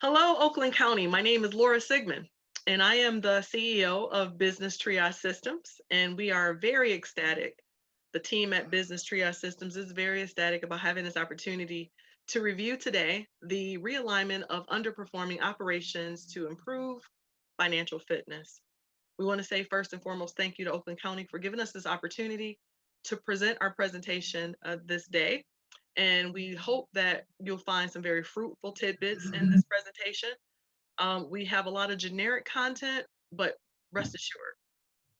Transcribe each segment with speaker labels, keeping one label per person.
Speaker 1: Hello, Oakland County. My name is Laura Sigmund, and I am the CEO of Business Triage Systems. And we are very ecstatic. The team at Business Triage Systems is very ecstatic about having this opportunity to review today the realignment of underperforming operations to improve financial fitness. We want to say first and foremost, thank you to Oakland County for giving us this opportunity to present our presentation this day. And we hope that you'll find some very fruitful tidbits in this presentation. We have a lot of generic content, but rest assured,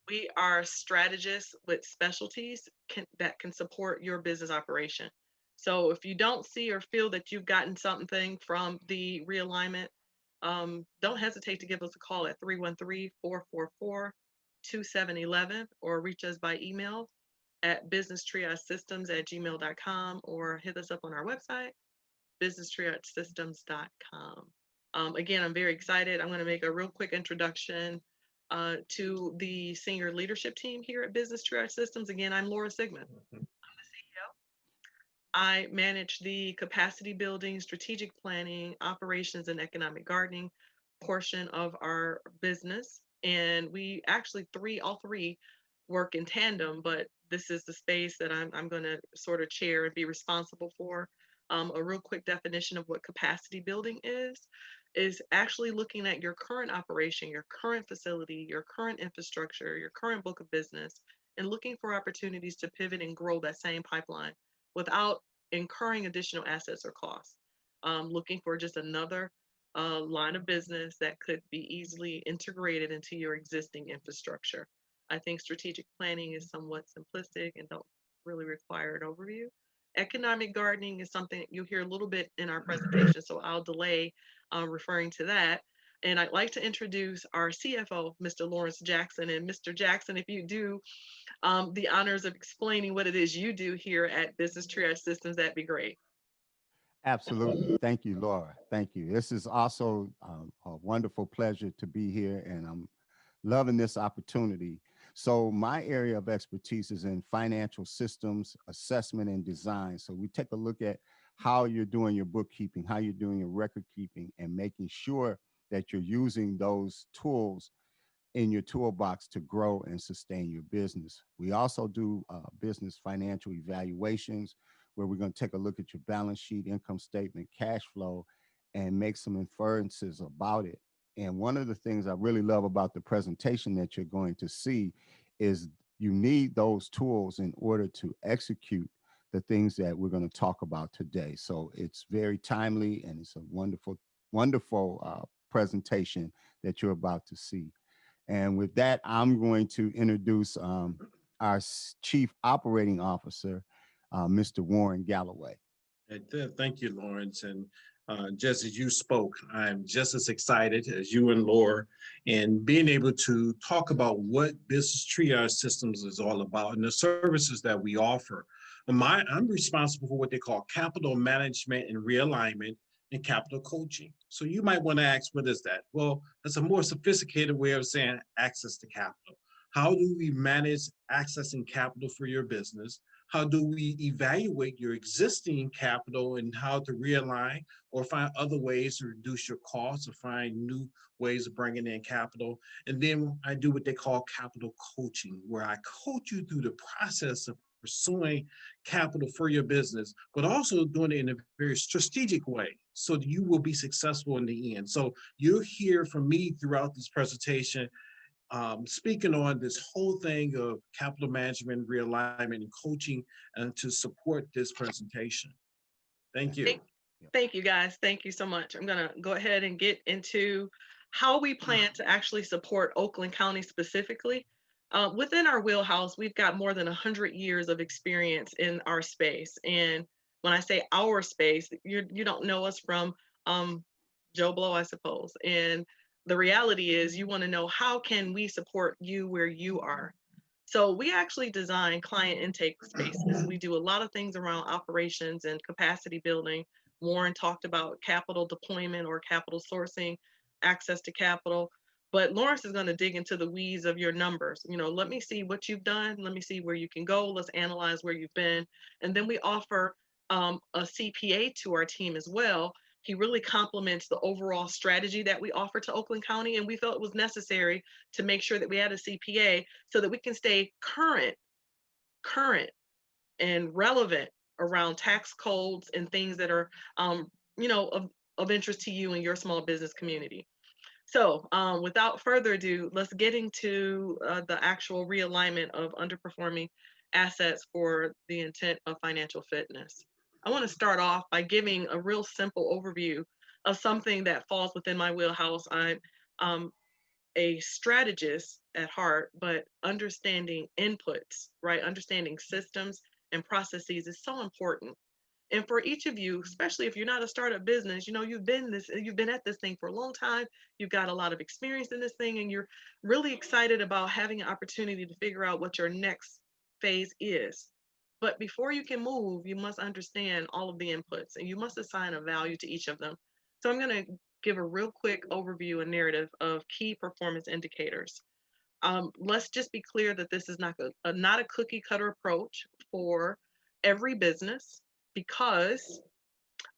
Speaker 1: we are strategists with specialties that can support your business operation. So if you don't see or feel that you've gotten something from the realignment, don't hesitate to give us a call at 313-444-2711 or reach us by email at businesstriagesystems@gmail.com or hit us up on our website, businesstriagesystems.com. Again, I'm very excited. I'm going to make a real quick introduction to the senior leadership team here at Business Triage Systems. Again, I'm Laura Sigmund. I'm the CEO. I manage the capacity building, strategic planning, operations, and economic gardening portion of our business. And we actually all three work in tandem, but this is the space that I'm going to sort of chair and be responsible for. A real quick definition of what capacity building is actually looking at your current operation, your current facility, your current infrastructure, your current book of business, and looking for opportunities to pivot and grow that same pipeline without incurring additional assets or costs. Looking for just another line of business that could be easily integrated into your existing infrastructure. I think strategic planning is somewhat simplistic and don't really require an overview. Economic gardening is something you'll hear a little bit in our presentation, so I'll delay referring to that. And I'd like to introduce our CFO, Mr. Lawrence Jackson. And Mr. Jackson, if you do the honors of explaining what it is you do here at Business Triage Systems, that'd be great.
Speaker 2: Absolutely. Thank you, Laura. Thank you. This is also a wonderful pleasure to be here, and I'm loving this opportunity. So, my area of expertise is in financial systems, assessment, and design. So, we take a look at how you're doing your bookkeeping, how you're doing your record keeping, and making sure that you're using those tools in your toolbox to grow and sustain your business. We also do business financial evaluations where we're going to take a look at your balance sheet, income statement, cash flow, and make some inferences about it. And one of the things I really love about the presentation that you're going to see is you need those tools in order to execute the things that we're going to talk about today. So it's very timely and it's a wonderful presentation that you're about to see. And with that, I'm going to introduce our Chief Operating Officer, Mr. Warren Galloway.
Speaker 3: Thank you, Lawrence. And just as you spoke, I'm just as excited as you and Laura in being able to talk about what Business Triage Systems is all about and the services that we offer. I'm responsible for what they call capital management and realignment and capital coaching. So you might want to ask, what is that? Well, that's a more sophisticated way of saying access to capital. How do we manage accessing capital for your business? How do we evaluate your existing capital and how to realign or find other ways to reduce your costs or find new ways of bringing in capital? And then I do what they call capital coaching, where I coach you through the process of pursuing capital for your business, but also doing it in a very strategic way so that you will be successful in the end. So you'll hear from me throughout this presentation speaking on this whole thing of capital management, realignment, and coaching, and to support this presentation. Thank you.
Speaker 1: Thank you, guys. Thank you so much. I'm going to go ahead and get into how we plan to actually support Oakland County specifically. Within our wheelhouse, we've got more than 100 years of experience in our space. And when I say our space, you don't know us from Joe Blow, I suppose. And the reality is you want to know how can we support you where you are. So we actually design client intake spaces. We do a lot of things around operations and capacity building. Warren talked about capital deployment or capital sourcing, access to capital. But Lawrence is going to dig into the weeds of your numbers. Let me see what you've done. Let me see where you can go. Let's analyze where you've been. And then we offer a CPA to our team as well He really complements the overall strategy that we offer to Oakland County. And we felt it was necessary to make sure that we had a CPA so that we can stay current and relevant around tax codes and things that are, you know, of interest to you and your small business community. So without further ado, let's get into the actual realignment of underperforming assets for the intent of financial fitness. I want to start off by giving a real simple overview of something that falls within my wheelhouse. I'm a strategist at heart, but understanding inputs, right? Understanding systems and processes is so important. And for each of you, especially if you're not a startup business, you know, you've been at this thing for a long time, you've got a lot of experience in this thing, and you're really excited about having an opportunity to figure out what your next phase is. But before you can move, you must understand all of the inputs and you must assign a value to each of them. So I'm going to give a real quick overview and narrative of key performance indicators. Let's just be clear that this is not a cookie cutter approach for every business because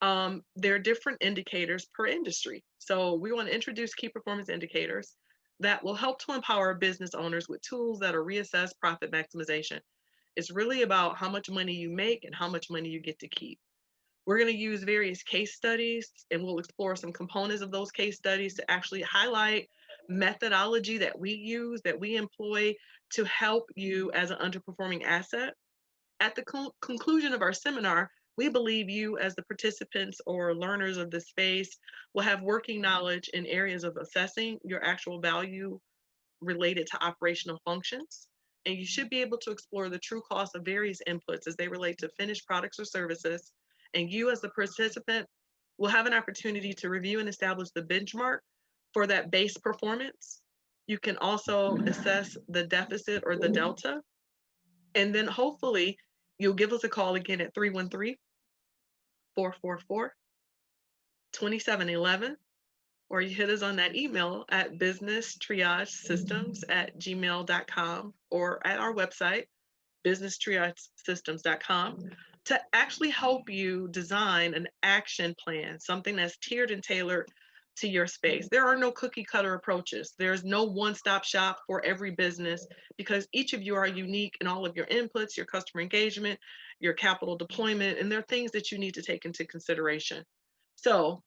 Speaker 1: there are different indicators per industry. So we want to introduce key performance indicators that will help to empower business owners with tools that are reassess profit maximization. It's really about how much money you make and how much money you get to keep. We're going to use various case studies and we'll explore some components of those case studies to actually highlight methodology that we use, that we employ to help you as an underperforming asset. At the conclusion of our seminar, we believe you as the participants or learners of this space will have working knowledge in areas of assessing your actual value related to operational functions. And you should be able to explore the true cost of various inputs as they relate to finished products or services. And you as the participant will have an opportunity to review and establish the benchmark for that base performance. You can also assess the deficit or the delta. And then hopefully you'll give us a call again at 313-444-2711, or you hit us on that email at businesstriagesystems@gmail.com or at our website, businesstriagesystems.com, to actually help you design an action plan, something that's tiered and tailored to your space. There are no cookie cutter approaches. There's no one-stop shop for every business because each of you are unique in all of your inputs, your customer engagement, your capital deployment, and there are things that you need to take into consideration. So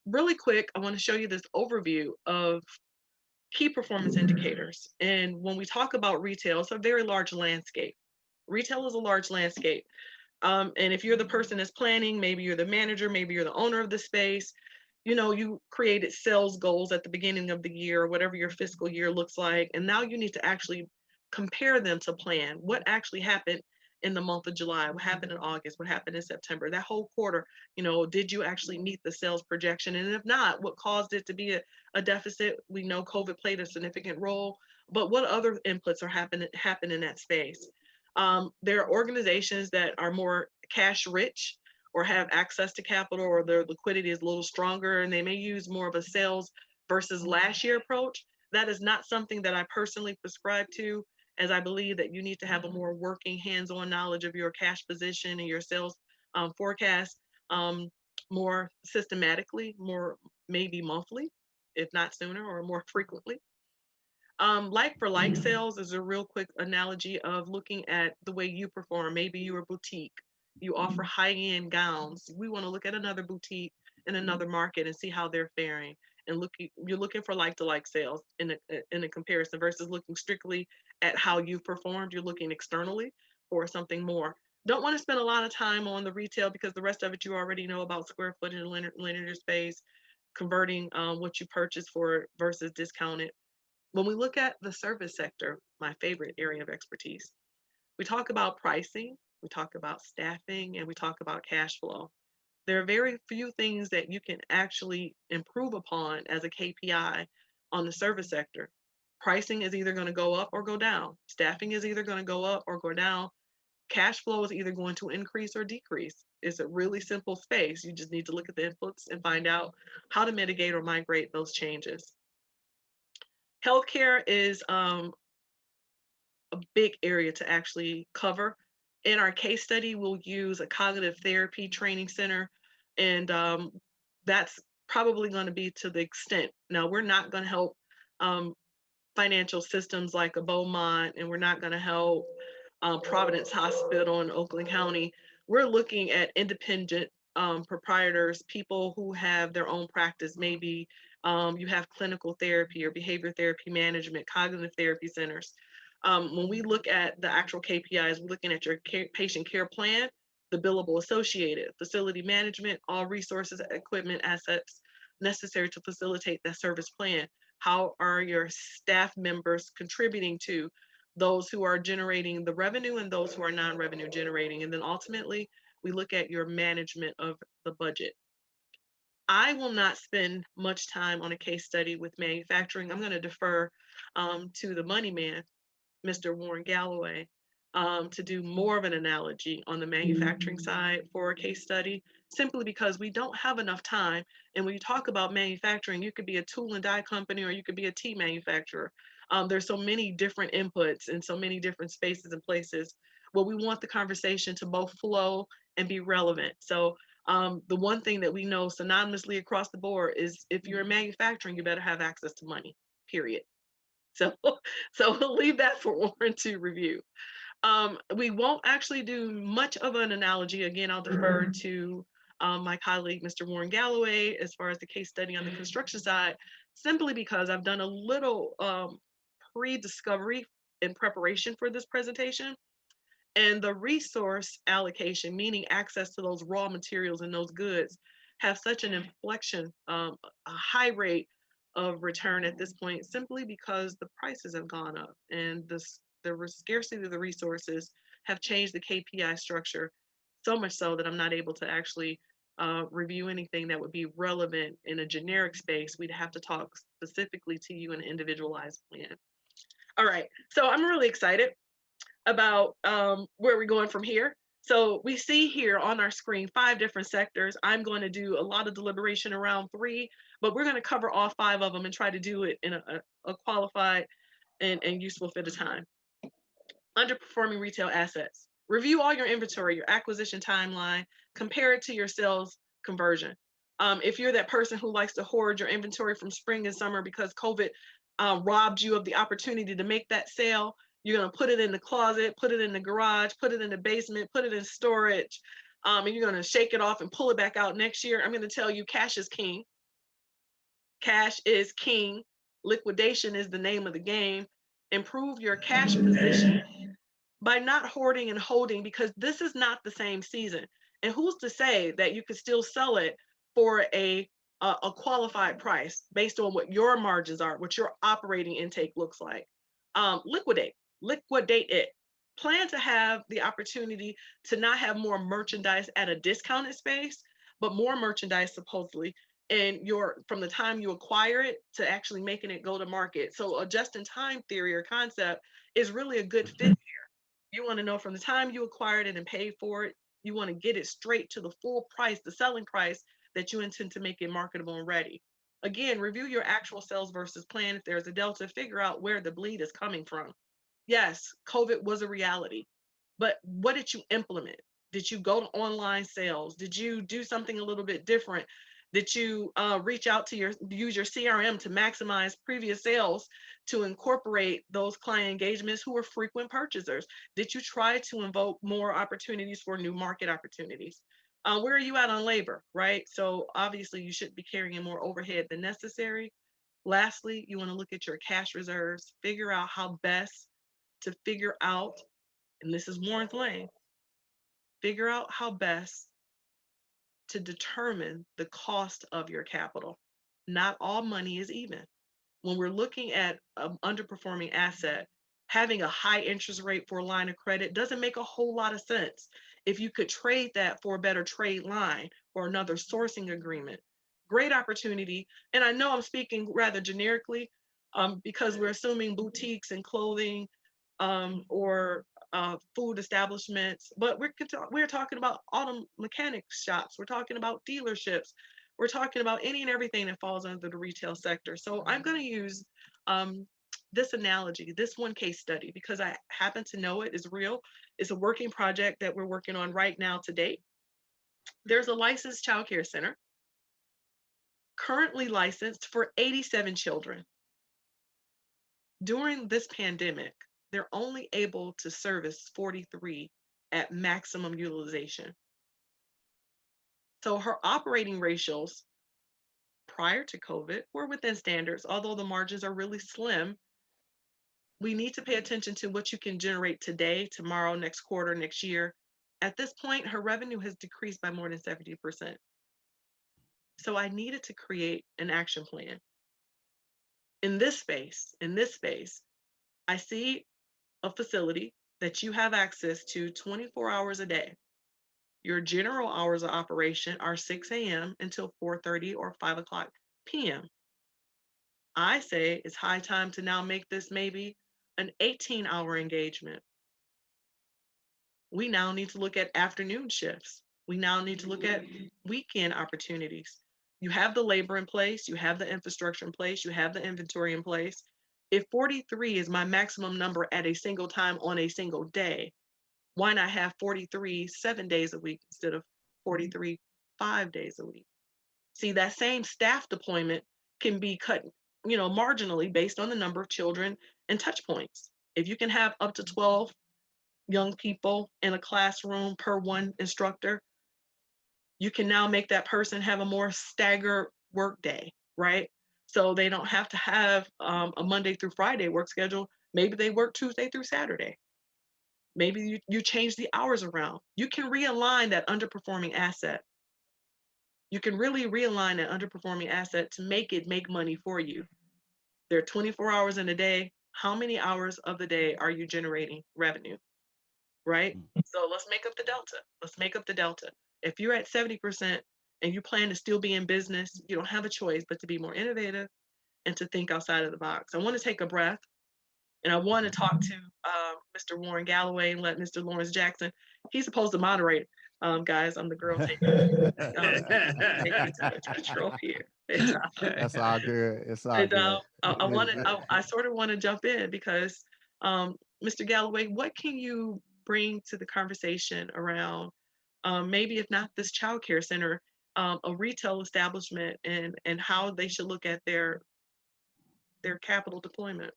Speaker 1: really quick, I want to show you this overview of key performance indicators. And when we talk about retail, it's a very large landscape. Retail is a large landscape. And if you're the person that's planning, maybe you're the manager, maybe you're the owner of the space, you know, you created sales goals at the beginning of the year, whatever your fiscal year looks like. And now you need to actually compare them to plan. What actually happened in the month of July? What happened in August? What happened in September? That whole quarter, you know, did you actually meet the sales projection? And if not, what caused it to be a deficit? We know COVID played a significant role, but what other inputs are happen in that space? There are organizations that are more cash rich or have access to capital or their liquidity is a little stronger and they may use more of a sales versus last year approach. That is not something that I personally prescribe to, as I believe that you need to have a more working hands-on knowledge of your cash position and your sales forecast more systematically, more maybe monthly, if not sooner or more frequently. Like for like sales is a real quick analogy of looking at the way you perform. Maybe you're a boutique, you offer high-end gowns. We want to look at another boutique in another market and see how they're faring. And you're looking for like-to-like sales in a comparison versus looking strictly at how you've performed. You're looking externally for something more. Don't want to spend a lot of time on the retail because the rest of it you already know about square footage and linear space, converting what you purchase for versus discounted. When we look at the service sector, my favorite area of expertise, we talk about pricing, we talk about staffing, and we talk about cash flow. There are very few things that you can actually improve upon as a KPI on the service sector. Pricing is either going to go up or go down. Staffing is either going to go up or go down. Cash flow is either going to increase or decrease. It's a really simple space. You just need to look at the inputs and find out how to mitigate or migrate those changes. Healthcare is a big area to actually cover. In our case study, we'll use a cognitive therapy training center, and that's probably going to be to the extent. Now, we're not going to help financial systems like a Beaumont, and we're not going to help Providence Hospital in Oakland County. We're looking at independent proprietors, people who have their own practice. Maybe you have clinical therapy or behavior therapy management, cognitive therapy centers. When we look at the actual KPIs, we're looking at your patient care plan, the billable associated, facility management, all resources, equipment, assets necessary to facilitate that service plan. How are your staff members contributing to those who are generating the revenue and those who are non-revenue generating? And then ultimately, we look at your management of the budget. I will not spend much time on a case study with manufacturing. I'm going to defer to the money man, Mr. Warren Galloway, to do more of an analogy on the manufacturing side for a case study, simply because we don't have enough time. And when you talk about manufacturing, you could be a tool and die company or you could be a tea manufacturer. There's so many different inputs and so many different spaces and places. Well, we want the conversation to both flow and be relevant. So the one thing that we know synonymously across the board is if you're in manufacturing, you better have access to money, period. So, so we'll leave that for Warren to review. We won't actually do much of an analogy. Again, I'll defer to my colleague, Mr. Warren Galloway, as far as the case study on the construction side, simply because I've done a little pre-discovery in preparation for this presentation. And the resource allocation, meaning access to those raw materials and those goods, have such an inflection, a high rate of return at this point, simply because the prices have gone up and the scarcity of the resources have changed the KPI structure so much so that I'm not able to actually review anything that would be relevant in a generic space. We'd have to talk specifically to you in an individualized plan. All right, so I'm really excited about where we're going from here. So we see here on our screen 5 different sectors. I'm going to do a lot of deliberation around 3, but we're going to cover all 5 of them and try to do it in a qualified and useful fit of time. Underperforming retail assets. Review all your inventory, your acquisition timeline, compare it to your sales conversion. If you're that person who likes to hoard your inventory from spring and summer because COVID robbed you of the opportunity to make that sale, you're going to put it in the closet, put it in the garage, put it in the basement, put it in storage, and you're going to shake it off and pull it back out next year. I'm going to tell you, cash is king. Cash is king. Liquidation is the name of the game. Improve your cash position by not hoarding and holding, because this is not the same season. And who's to say that you could still sell it for a qualified price based on what your margins are, what your operating intake looks like? Liquidate it. Plan to have the opportunity to not have more merchandise at a discounted space, but more merchandise supposedly in from the time you acquire it to actually making it go to market. So a just-in-time theory or concept is really a good fit. You want to know from the time you acquired it and paid for it, you want to get it straight to the full price, the selling price that you intend to make it marketable and ready. Again, review your actual sales versus plan. If there's a delta, figure out where the bleed is coming from. Yes, COVID was a reality, but what did you implement? Did you go to online sales? Did you do something a little bit different? Did you reach out to use your CRM to maximize previous sales to incorporate those client engagements who are frequent purchasers? Did you try to invoke more opportunities for new market opportunities? Where are you at on labor, right? So obviously you shouldn't be carrying more overhead than necessary. Lastly, you want to look at your cash reserves, figure out how best to figure out, and this is Warren's lane, figure out how best to determine the cost of your capital. Not all money is even. When we're looking at an underperforming asset, having a high interest rate for a line of credit doesn't make a whole lot of sense. If you could trade that for a better trade line or another sourcing agreement, great opportunity. And I know I'm speaking rather generically because we're assuming boutiques and clothing or food establishments, but we're talking about auto mechanic shops. We're talking about dealerships. We're talking about any and everything that falls under the retail sector. So I'm going to use this analogy, this one case study, because I happen to know it is real. It's a working project that we're working on right now to date. There's a licensed childcare center currently licensed for 87 children. During this pandemic, they're only able to service 43 at maximum utilization. So her operating ratios prior to COVID were within standards, although the margins are really slim. We need to pay attention to what you can generate today, tomorrow, next quarter, next year. At this point, her revenue has decreased by more than 70%. So I needed to create an action plan. In this space, I see a facility that you have access to 24 hours a day. Your general hours of operation are 6 a.m. until 4:30 or 5 o'clock p.m. I say it's high time to now make this maybe an 18-hour engagement. We now need to look at afternoon shifts. We now need to look at weekend opportunities. You have the labor in place, you have the infrastructure in place, you have the inventory in place. If 43 is my maximum number at a single time on a single day, why not have 43 7 days a week instead of 43 5 days a week? See, that same staff deployment can be cut, marginally based on the number of children and touch points. If you can have up to 12 young people in a classroom per one instructor, you can now make that person have a more staggered work day, right? So they don't have to have a Monday through Friday work schedule. Maybe they work Tuesday through Saturday. Maybe you change the hours around. You can realign that underperforming asset. You can really realign that underperforming asset to make it make money for you. There are 24 hours in a day. How many hours of the day are you generating revenue? Right? So let's make up the delta. Let's make up the delta. If you're at 70% and you plan to still be in business, you don't have a choice but to be more innovative and to think outside of the box. I want to take a breath and I want to talk to Mr. Warren Galloway and let Mr. Lawrence Jackson. He's supposed to moderate. Guys, I'm the girl taking too much control here.
Speaker 2: That's all good. It's all
Speaker 1: And
Speaker 2: good.
Speaker 1: I sort of want to jump in because, Mr. Galloway, what can you bring to the conversation around maybe if not this child care center, a retail establishment and how they should look at their capital deployment?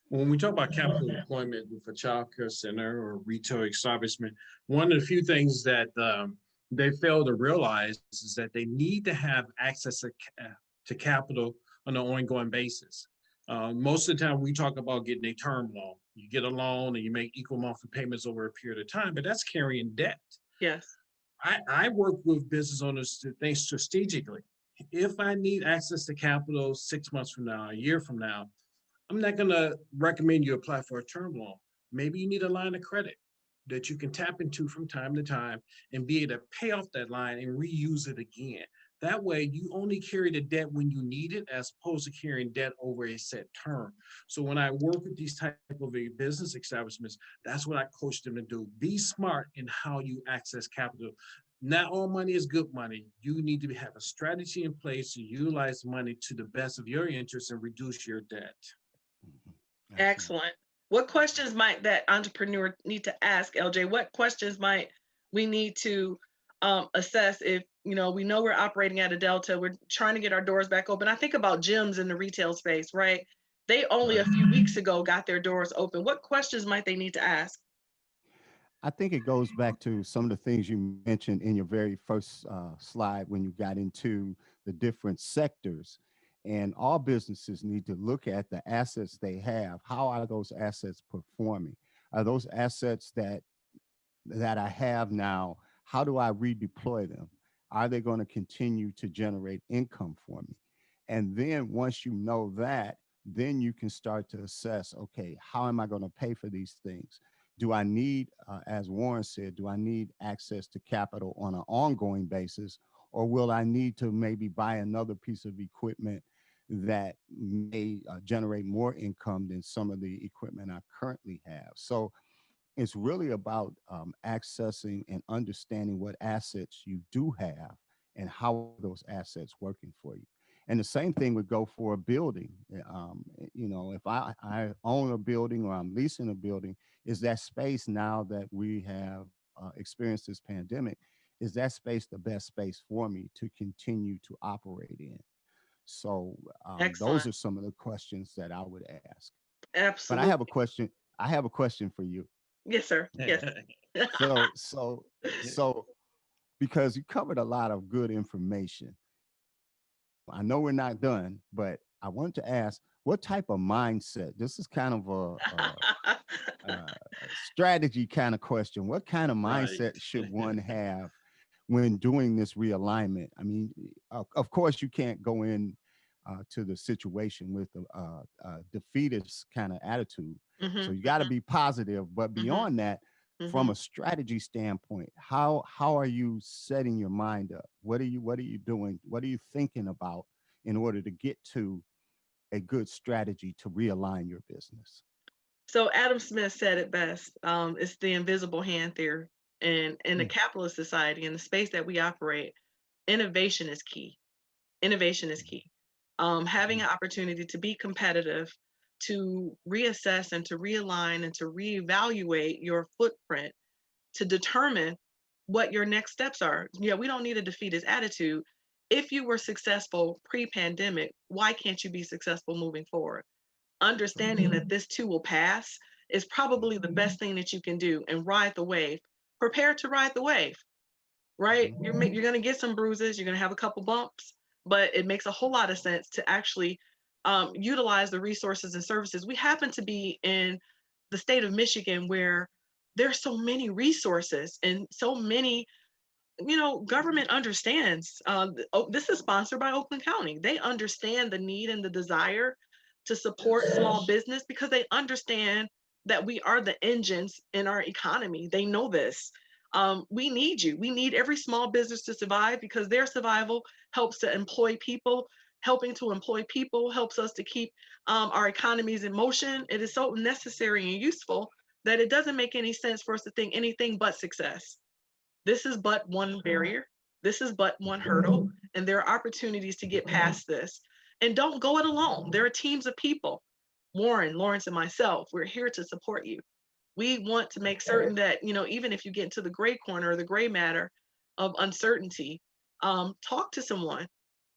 Speaker 3: When we talk about capital deployment with a child care center or retail establishment, one of the few things that they fail to realize is that they need to have access to capital on an ongoing basis. Most of the time, we talk about getting a term loan. You get a loan and you make equal monthly payments over a period of time, but that's carrying debt.
Speaker 1: Yes.
Speaker 3: I work with business owners to think strategically. If I need access to capital 6 months from now, a year from now, I'm not going to recommend you apply for a term loan. Maybe you need a line of credit that you can tap into from time to time and be able to pay off that line and reuse it again. That way, you only carry the debt when you need it, as opposed to carrying debt over a set term. So when I work with these type of business establishments, that's what I coach them to do. Be smart in how you access capital. Not all money is good money. You need to have a strategy in place to utilize money to the best of your interests and reduce your debt.
Speaker 1: Excellent. What questions might that entrepreneur need to ask, LJ? What questions might we need to assess if, we know we're operating at a delta, we're trying to get our doors back open. I think about gyms in the retail space, right? They only a few weeks ago got their doors open. What questions might they need to ask?
Speaker 2: I think it goes back to some of the things you mentioned in your very first slide when you got into the different sectors. And all businesses need to look at the assets they have. How are those assets performing? Are those assets that I have now, how do I redeploy them? Are they going to continue to generate income for me? And then once you know that, then you can start to assess, okay, how am I going to pay for these things? Do I need, as Warren said, do I need access to capital on an ongoing basis? Or will I need to maybe buy another piece of equipment that may generate more income than some of the equipment I currently have? So it's really about accessing and understanding what assets you do have and how those assets working for you. And the same thing would go for a building. If I own a building or I'm leasing a building, is that space now that we have experienced this pandemic, is that space the best space for me to continue to operate in? So those
Speaker 1: Excellent.
Speaker 2: are some of the questions that I would ask. But I have a
Speaker 1: Absolutely.
Speaker 2: question. I have a question for you.
Speaker 1: Yes, sir. Yes.
Speaker 2: So, so, so, because you covered a lot of good information, I know we're not done, but I want to ask what type of mindset, this is kind of a strategy kind of question. What kind of
Speaker 3: Right.
Speaker 2: mindset should one have when doing this realignment? I mean, of course, you can't go in to the situation with a defeatist kind of attitude. So
Speaker 1: Hmm.
Speaker 2: you got to be positive. But
Speaker 1: Hmm.
Speaker 2: beyond that,
Speaker 1: Hmm.
Speaker 2: from a strategy standpoint, how are you setting your mind up? What are you doing? What are you thinking about in order to get to a good strategy to realign your business?
Speaker 1: So Adam Smith said it best. It's the invisible hand theory. And in the
Speaker 2: Mm,
Speaker 1: capitalist society, in the space that we operate, innovation is key. Innovation is key. Having
Speaker 2: mhm,
Speaker 1: an opportunity to be competitive, to reassess and to realign and to reevaluate your footprint to determine what your next steps are. Yeah, we don't need a defeatist attitude. If you were successful pre-pandemic, why can't you be successful moving forward? Understanding that this too will pass is probably the best thing that you can do and ride the wave. Prepare to ride the wave, right?
Speaker 2: mhm,
Speaker 1: You're going to get some bruises, you're going to have a couple bumps, but it makes a whole lot of sense to actually utilize the resources and services. We happen to be in the state of Michigan where there's so many resources and so many, government understands. This is sponsored by Oakland County. They understand the need and the desire to support
Speaker 3: Yes.
Speaker 1: small business because they understand that we are the engines in our economy. They know this. We need you. We need every small business to survive because their survival helps to employ people. Helping to employ people helps us to keep our economies in motion. It is so necessary and useful that it doesn't make any sense for us to think anything but success. This is but one barrier. This is but one
Speaker 2: mhm,
Speaker 1: hurdle. And there are opportunities to get past this. And don't go it alone. There are teams of people. Warren, Lawrence, and myself, we're here to support you. We want to make certain that, even if you get into the gray corner or the gray matter of uncertainty, talk to someone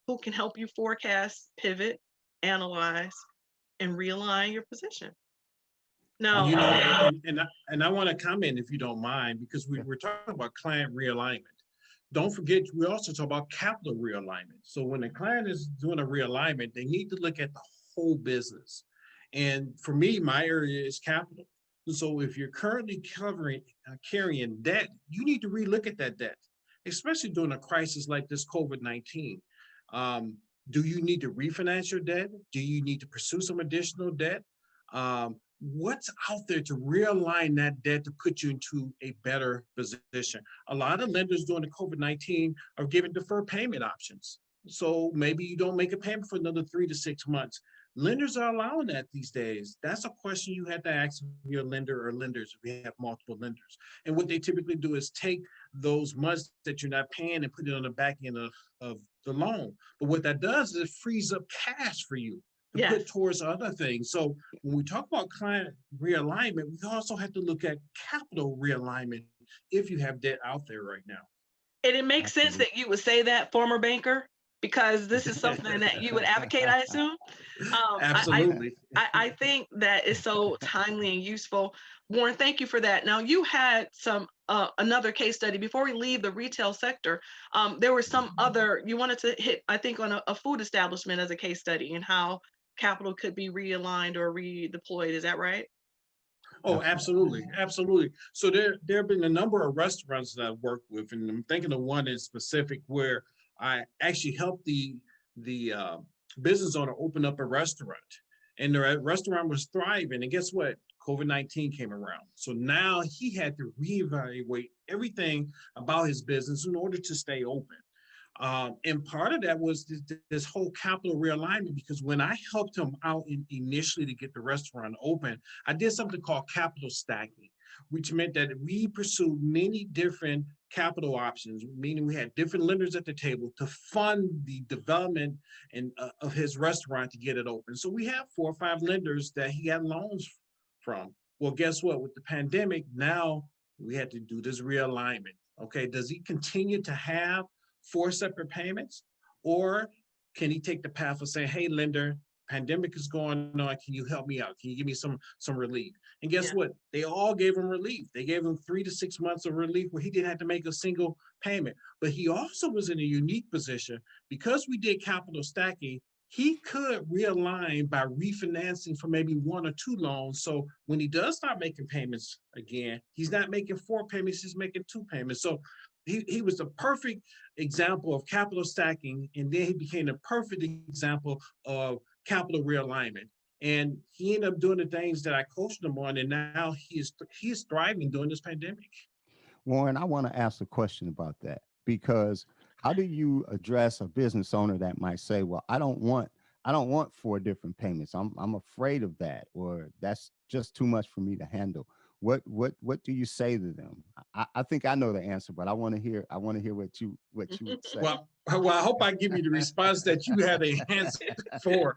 Speaker 1: who can help you forecast, pivot, analyze, and realign your position. Now,
Speaker 3: You know, and I want to comment if you don't mind, because
Speaker 2: yeah,
Speaker 3: we're talking about client realignment. Don't forget, we also talk about capital realignment. So when a client is doing a realignment, they need to look at the whole business. And for me, my area is capital. So if you're currently carrying debt, you need to relook at that debt, especially during a crisis like this COVID-19. Um, do you need to refinance your debt? Do you need to pursue some additional debt? What's out there to realign that debt to put you into a better position? A lot of lenders during the COVID-19 are giving deferred payment options. So maybe you don't make a payment for another 3 to 6 months. Lenders are allowing that these days. That's a question you have to ask your lender or lenders if you have multiple lenders. And what they typically do is take those months that you're not paying and put it on the back end of the loan. But what that does is it frees up cash for you to put
Speaker 1: yes.
Speaker 3: towards other things. So when we talk about client realignment, we also have to look at capital realignment if you have debt out there right now.
Speaker 1: And it makes sense
Speaker 2: absolutely.
Speaker 1: that you would say that, former banker, because this is something that you would advocate, I assume. Um, I, I,
Speaker 3: Absolutely.
Speaker 1: I think that is so timely and useful. Warren, thank you for that. Now, you had some another case study before we leave the retail sector. There was some other, you wanted to hit, I think, on a food establishment as a case study and how capital could be realigned or redeployed. Is that right?
Speaker 3: Oh,
Speaker 2: Absolutely.
Speaker 3: absolutely, absolutely. So there have been a number of restaurants that I've worked with, and I'm thinking of one in specific where I actually helped the business owner open up a restaurant, and the restaurant was thriving. And guess what? COVID-19 came around, so now he had to reevaluate everything about his business in order to stay open. And part of that was this whole capital realignment, because when I helped him out initially to get the restaurant open, I did something called capital stacking, which meant that we pursued many different capital options, meaning we had different lenders at the table to fund the development of his restaurant to get it open. So we have 4 or 5 lenders that he got loans from. Well, guess what? With the pandemic, now we had to do this realignment. Okay, does he continue to have 4 separate payments? Or can he take the path of saying, hey, lender, pandemic is going on. Can you help me out? Can you give me some relief? And guess
Speaker 1: Yeah.
Speaker 3: what? They all gave him relief. They gave him 3 to 6 months of relief where he didn't have to make a single payment. But he also was in a unique position because we did capital stacking. He could realign by refinancing for maybe 1 or 2 loans. So when he does start making payments again, he's not making 4 payments, he's making 2 payments. So he was the perfect example of capital stacking. And then he became the perfect example of capital realignment. And he ended up doing the things that I coached him on. And now he's thriving during this pandemic.
Speaker 2: Warren, I want to ask a question about that, because how do you address a business owner that might say, well, I don't want 4 different payments. I'm afraid of that, or that's just too much for me to handle. What do you say to them? I think I know the answer, but I want to hear what you would say.
Speaker 3: Well, I hope I give you the response that you had a answer for.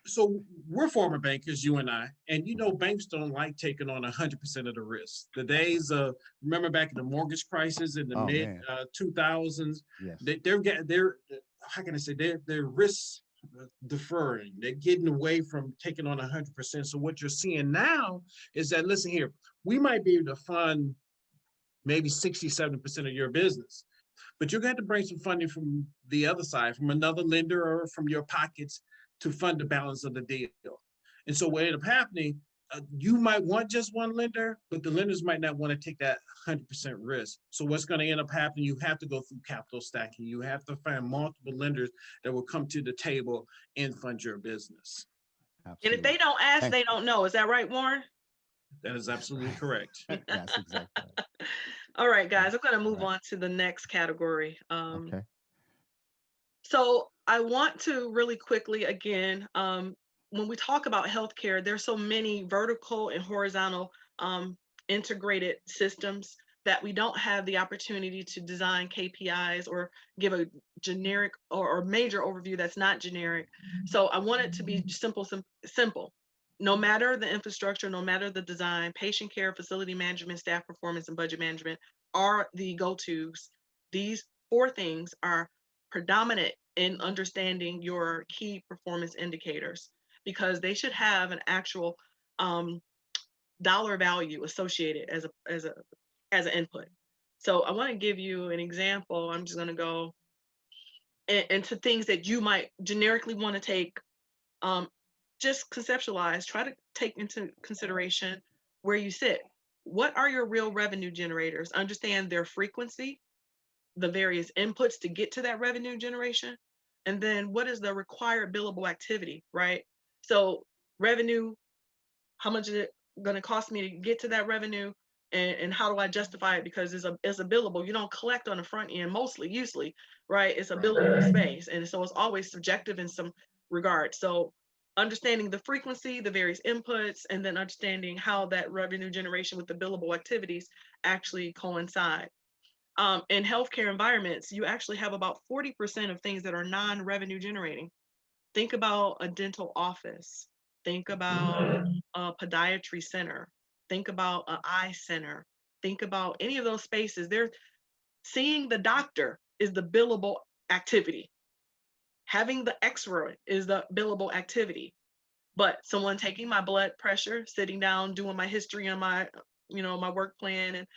Speaker 3: So we're former bankers, you and I, and banks don't like taking on 100% of the risk. The days of, remember back in the mortgage crisis in the mid 2000s,
Speaker 2: yes,
Speaker 3: they're how can I say, they're risk deferring. They're getting away from taking on 100%. So what you're seeing now is that, listen here, we might be able to fund maybe 60, 70% of your business, but you're going to bring some funding from the other side, from another lender or from your pockets to fund the balance of the deal. And so what ended up happening, you might want just one lender, but the lenders might not want to take that 100% risk. So what's going to end up happening, you have to go through capital stacking. You have to find multiple lenders that will come to the table and fund your business.
Speaker 2: Absolutely.
Speaker 1: And if they don't ask, they don't know. Is that right, Warren?
Speaker 3: That is absolutely correct.
Speaker 2: That's exactly right.
Speaker 1: All right, guys, I'm going to move on to the next category.
Speaker 2: Okay.
Speaker 1: So I want to really quickly, again, when we talk about healthcare, there's so many vertical and horizontal integrated systems that we don't have the opportunity to design KPIs or give a generic or major overview that's not generic. So I want it to be simple. No matter the infrastructure, no matter the design, patient care, facility management, staff performance, and budget management are the go-tos. These 4 things are predominant in understanding your key performance indicators, because they should have an actual dollar value associated as an input. So I want to give you an example. I'm just going to go into things that you might generically want to take, just conceptualize, try to take into consideration where you sit. What are your real revenue generators? Understand their frequency, the various inputs to get to that revenue generation, and then what is the required billable activity, right? So revenue, how much is it going to cost me to get to that revenue, and how do I justify it? Because it's a billable. You don't collect on the front end, usually, right? It's a billable space, and so it's always subjective in some regard. So understanding the frequency, the various inputs, and then understanding how that revenue generation with the billable activities actually coincide. In healthcare environments, you actually have about 40% of things that are non-revenue generating. Think about a dental office. Think about a podiatry center. Think about an eye center. Think about any of those spaces. Seeing the doctor is the billable activity. Having the X-ray is the billable activity. But someone taking my blood pressure, sitting down, doing my history on my, my work plan and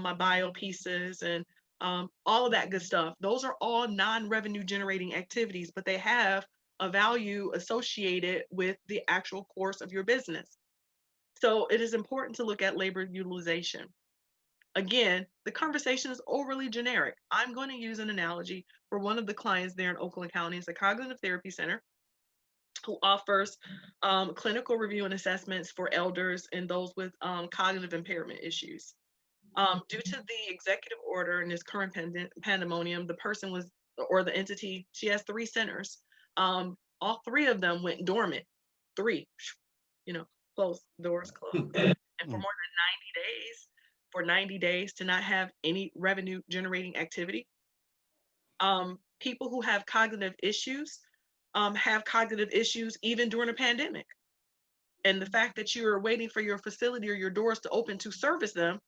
Speaker 1: my bio pieces and all of that good stuff. Those are all non-revenue generating activities, but they have a value associated with the actual course of your business. So it is important to look at labor utilization. Again, the conversation is overly generic. I'm going to use an analogy for one of the clients there in Oakland County. It's a cognitive therapy center who offers clinical review and assessments for elders and those with cognitive impairment issues. Due to the executive order and this current pandemonium, the person or the entity, she has 3 centers. All 3 of them went dormant. 3, closed, doors closed. And for more than 90 days to not have any revenue generating activity. People who have cognitive issues even during a pandemic. And the fact that you're waiting for your facility or your doors to open to service them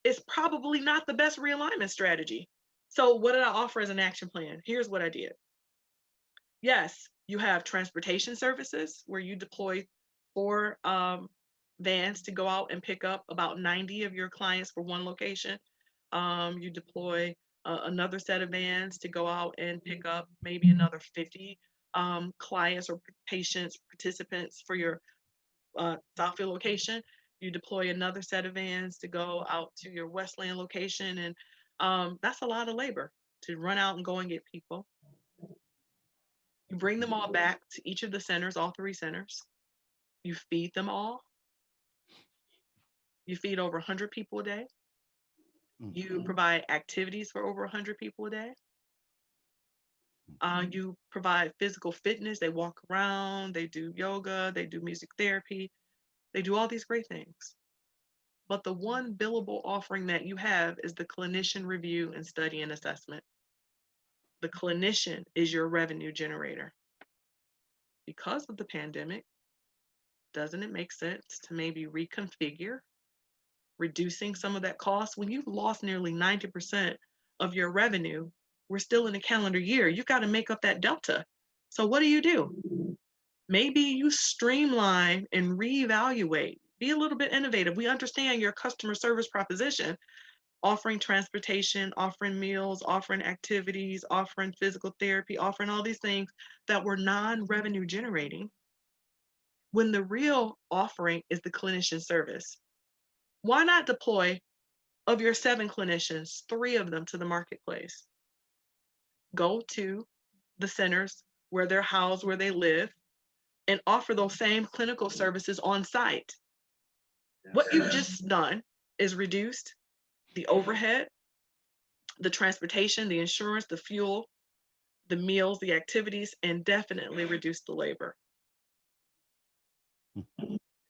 Speaker 1: is probably not the best realignment strategy. So what did I offer as an action plan? Here's what I did. Yes, you have transportation services where you deploy 4 vans to go out and pick up about 90 of your clients for one location. You deploy another set of vans to go out and pick up maybe another 50 clients or patients, participants for your Southfield location. You deploy another set of vans to go out to your Westland location. And that's a lot of labor to run out and go and get people. You bring them all back to each of the centers, all 3 centers. You feed them all. You feed over 100 people a day. You provide activities for over 100 people a day. You provide physical fitness. They walk around, they do yoga, they do music therapy, they do all these great things. But the one billable offering that you have is the clinician review and study and assessment. The clinician is your revenue generator. Because of the pandemic, doesn't it make sense to maybe reconfigure, reducing some of that cost? When you've lost nearly 90% of your revenue, we're still in a calendar year, you got to make up that delta. So what do? Maybe you streamline and reevaluate, be a little bit innovative. We understand your customer service proposition, offering transportation, offering meals, offering activities, offering physical therapy, offering all these things that were non-revenue generating, when the real offering is the clinician service. Why not deploy, of your 7 clinicians, 3 of them to the marketplace? Go to the centers where they're housed, where they live, and offer those same clinical services on site. What you've just done is reduced the overhead, the transportation, the insurance, the fuel, the meals, the activities, and definitely reduced the labor.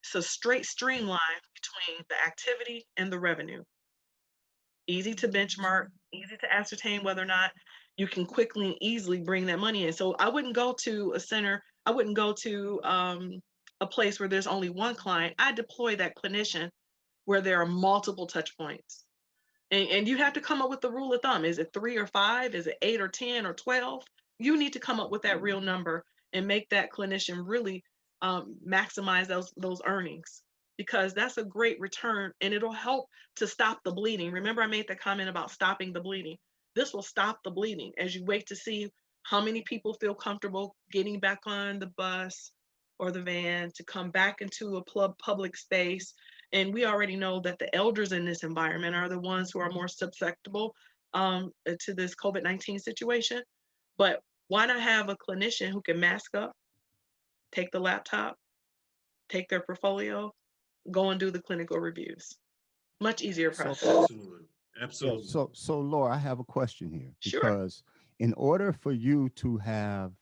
Speaker 1: So straight streamline between the activity and the revenue. Easy to benchmark, easy to ascertain whether or not you can quickly and easily bring that money in. So I wouldn't go to a center, I wouldn't go to a place where there's only one client. I deploy that clinician where there are multiple touch points. And you have to come up with the rule of thumb. Is it 3 or 5? Is it 8 or 10 or 12? You need to come up with that real number and make that clinician really maximize those earnings, because that's a great return and it'll help to stop the bleeding. Remember, I made the comment about stopping the bleeding. This will stop the bleeding as you wait to see how many people feel comfortable getting back on the bus or the van to come back into a public space. And we already know that the elders in this environment are the ones who are more susceptible to this COVID-19 situation. But why not have a clinician who can mask up, take the laptop, take their portfolio, go and do the clinical reviews? Much easier process.
Speaker 3: Absolutely. Absolutely.
Speaker 2: Yeah, so Laura, I have a question here.
Speaker 1: Sure.
Speaker 2: Because in order for you to have,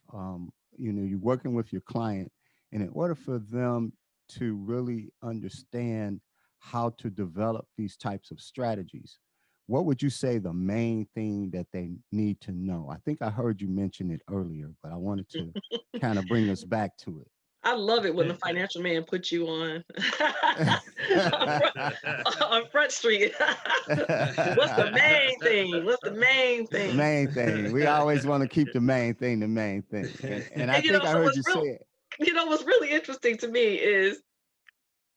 Speaker 2: you're working with your client, and in order for them to really understand how to develop these types of strategies, what would you say the main thing that they need to know? I think I heard you mention it earlier, but I wanted to kind of bring us back to it.
Speaker 1: I love it when the financial man puts you on on Front Street. What's the main thing? What's the main thing?
Speaker 2: The main thing. We always want to keep the main thing the main thing. And I think I heard you say it.
Speaker 1: What's really interesting to me is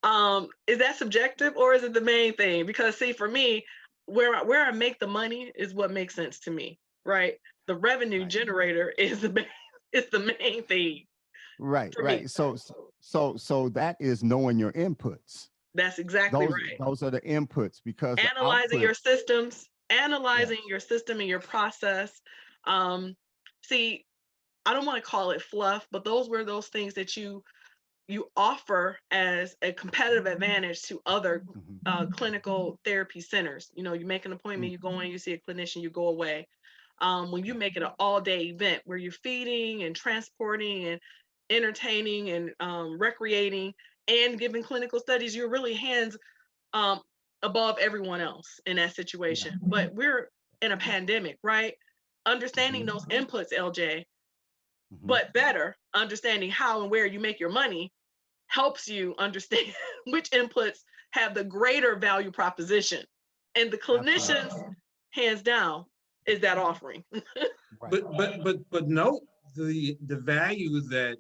Speaker 1: that subjective or is it the main thing? Because see, for me, where I make the money is what makes sense to me, right? The revenue generator is the main thing.
Speaker 2: Right. So that is knowing your inputs.
Speaker 1: That's exactly right.
Speaker 2: Those are the inputs, because
Speaker 1: analyzing your systems, your system and your process. See, I don't want to call it fluff, but those were those things that you offer as a competitive advantage to other clinical therapy centers. You make an appointment, you go in, you see a clinician, you go away. When you make it an all-day event where you're feeding and transporting and entertaining and recreating and giving clinical studies, you're really hands above everyone else in that situation. But we're in a pandemic, right? Understanding those inputs, LJ, but better understanding how and where you make your money helps you understand which inputs have the greater value proposition. And the clinicians,
Speaker 2: Absolutely.
Speaker 1: hands down, is that offering.
Speaker 2: Right.
Speaker 3: But note the value that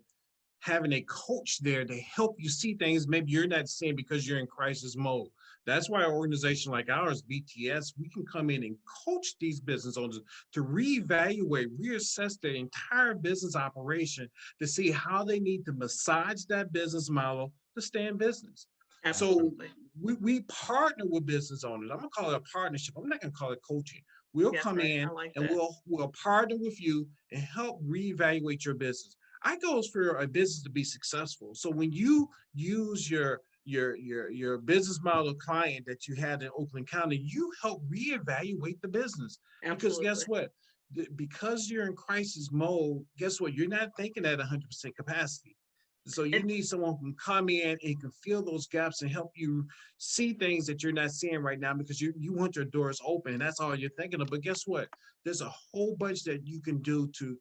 Speaker 3: having a coach there to help you see things maybe you're not seeing because you're in crisis mode. That's why an organization like ours, BTS, we can come in and coach these business owners to reevaluate, reassess their entire business operation to see how they need to massage that business model to stay in business. So
Speaker 1: Absolutely.
Speaker 3: we partner with business owners. I'm gonna call it a partnership. I'm not gonna call it coaching. We'll
Speaker 1: Yes,
Speaker 3: come
Speaker 1: right.
Speaker 3: in
Speaker 1: I like
Speaker 3: and
Speaker 1: that.
Speaker 3: we'll partner with you and help reevaluate your business. I goes for a business to be successful. So when you use your business model client that you had in Oakland County, you help reevaluate the business. Because
Speaker 1: Absolutely.
Speaker 3: guess what? Because you're in crisis mode, guess what? You're not thinking at 100% capacity. So you
Speaker 1: And
Speaker 3: need someone who can come in and can fill those gaps and help you see things that you're not seeing right now because you want your doors open and that's all you're thinking of. But guess what? There's a whole bunch that you can do to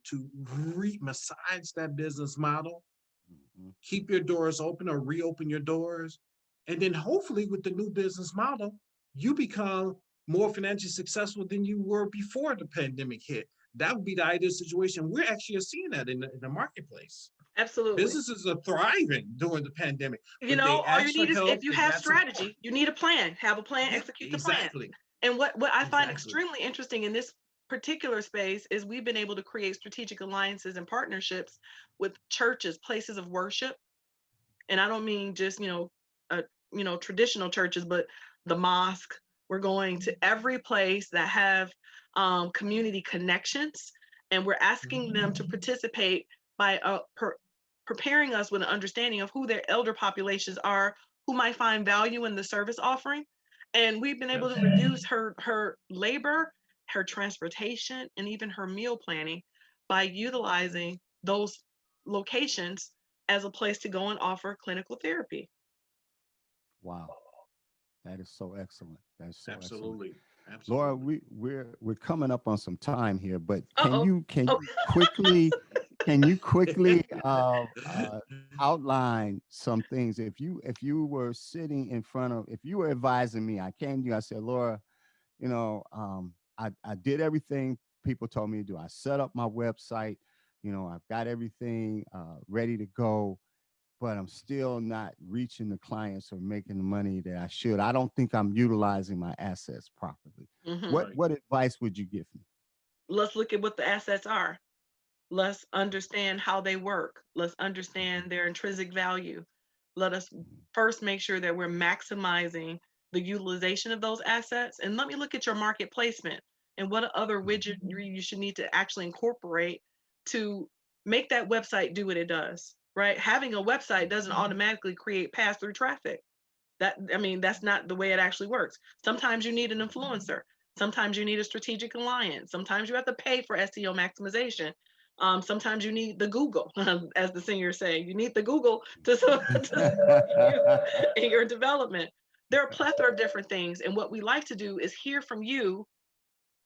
Speaker 3: massage that business model,
Speaker 2: Mhm.
Speaker 3: keep your doors open or reopen your doors. And then hopefully with the new business model, you become more financially successful than you were before the pandemic hit. That would be the ideal situation. We're actually seeing that in the marketplace.
Speaker 1: absolutely.
Speaker 3: Businesses are thriving during the pandemic,
Speaker 1: You
Speaker 3: but
Speaker 1: know,
Speaker 3: they
Speaker 1: all you
Speaker 3: ask for
Speaker 1: need is, if
Speaker 3: help,
Speaker 1: you
Speaker 3: they
Speaker 1: have
Speaker 3: ask support.
Speaker 1: strategy, you need a plan. Have a plan,
Speaker 3: Yeah,
Speaker 1: execute the plan.
Speaker 3: exactly.
Speaker 1: And what I find
Speaker 3: Exactly.
Speaker 1: extremely interesting in this particular space is we've been able to create strategic alliances and partnerships with churches, places of worship. And I don't mean just, traditional churches, but the mosque. We're going to every place that have community connections, and we're asking them to participate by preparing us with an understanding of who their elder populations are, who might find value in the service offering. And we've been able
Speaker 3: Yep.
Speaker 1: to reduce her labor, her transportation, and even her meal planning by utilizing those locations as a place to go and offer clinical therapy.
Speaker 2: Wow. That is so excellent. That is so excellent.
Speaker 3: Absolutely.
Speaker 2: Laura,
Speaker 3: Absolutely.
Speaker 2: we're coming up on some time here, but can
Speaker 1: Uh-oh.
Speaker 2: you can
Speaker 1: Oh,
Speaker 2: you quickly can you quickly outline some things? If you were sitting in front of, if you were advising me, I came to you, I said, Laura, I did everything people told me to do. I set up my website, I've got everything ready to go, but I'm still not reaching the clients or making the money that I should. I don't think I'm utilizing my assets properly.
Speaker 1: mhm.
Speaker 2: What
Speaker 3: Right.
Speaker 2: what advice would you give me?
Speaker 1: Let's look at what the assets are. Let's understand how they work. Let's understand their intrinsic value. Let us
Speaker 2: Mhm.
Speaker 1: first make sure that we're maximizing the utilization of those assets. And let me look at your market placement and what other
Speaker 2: Mhm.
Speaker 1: widget you should need to actually incorporate to make that website do what it does, right? Having a website doesn't automatically create pass through traffic. That's not the way it actually works. Sometimes you need an influencer. Sometimes you need a strategic alliance. Sometimes you have to pay for SEO maximization. Sometimes you need the Google, as the singers say. You need the Google to support you in your development. There are a plethora of different things, and what we like to do is hear from you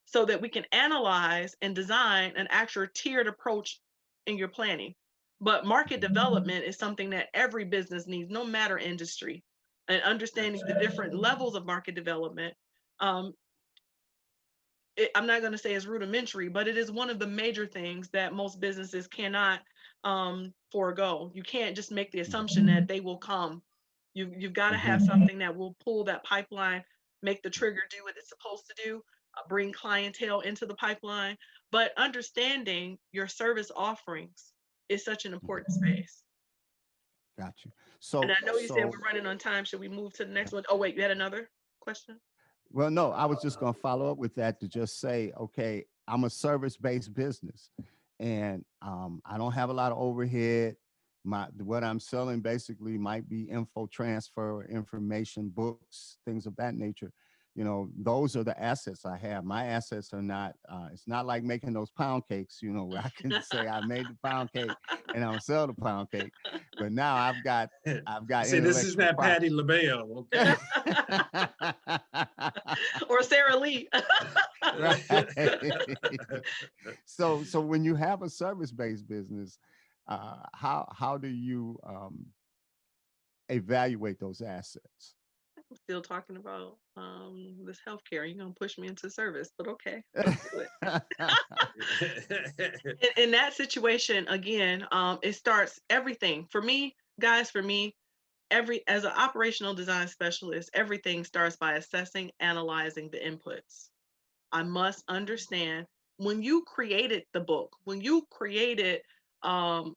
Speaker 1: so that we can analyze and design an actual tiered approach in your planning. But market development is something that every business needs, no matter industry. And understanding the
Speaker 3: Absolutely.
Speaker 1: different levels of market development, um, I'm not going to say it's rudimentary, but it is one of the major things that most businesses cannot forego. You can't just make the assumption that they will come. You've got to have
Speaker 2: Mhm.
Speaker 1: something that will pull that pipeline, make the trigger do what it's supposed to do, bring clientele into the pipeline. But understanding your service offerings is such an
Speaker 2: Mhm.
Speaker 1: important space.
Speaker 2: Got you.
Speaker 1: And
Speaker 2: So
Speaker 1: I know you said
Speaker 2: so
Speaker 1: we're running on time. Should we move to the next one? Oh, wait, you had another question?
Speaker 2: Well, no, I was just going to follow up with that to just say, okay, I'm a service-based business, and I don't have a lot of overhead. What I'm selling basically might be info transfer, information, books, things of that nature. Those are the assets I have. My assets are not. It's not like making those pound cakes. Where I can say I made the pound cake and I'll sell the pound cake. But now I've got
Speaker 3: See, this is
Speaker 2: intellectual
Speaker 3: not
Speaker 2: property.
Speaker 3: Patty LaBelle, okay?
Speaker 1: Or Sarah Lee?
Speaker 2: Right. So when you have a service-based business, how do you evaluate those assets?
Speaker 1: Still talking about this healthcare. You're gonna push me into service, but okay, let's do it. In that situation, again, it starts everything for me, guys. For me, as an operational design specialist, everything starts by assessing, analyzing the inputs. I must understand when you created the book, when you created um,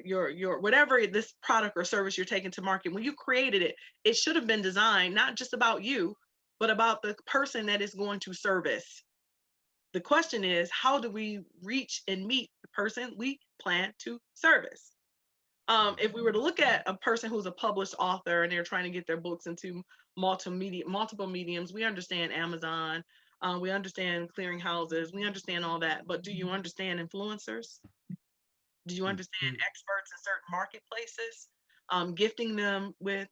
Speaker 1: your whatever this product or service you're taking to market, when you created it, it should have been designed not just about you, but about the person that is going to service. The question is, how do we reach and meet the person we plan to service? If we were to look at a person who's a published author and they're trying to get their books into multiple mediums, we understand Amazon, we understand clearinghouses, we understand all that. But do you understand influencers? Do you understand experts in certain marketplaces? Gifting them with,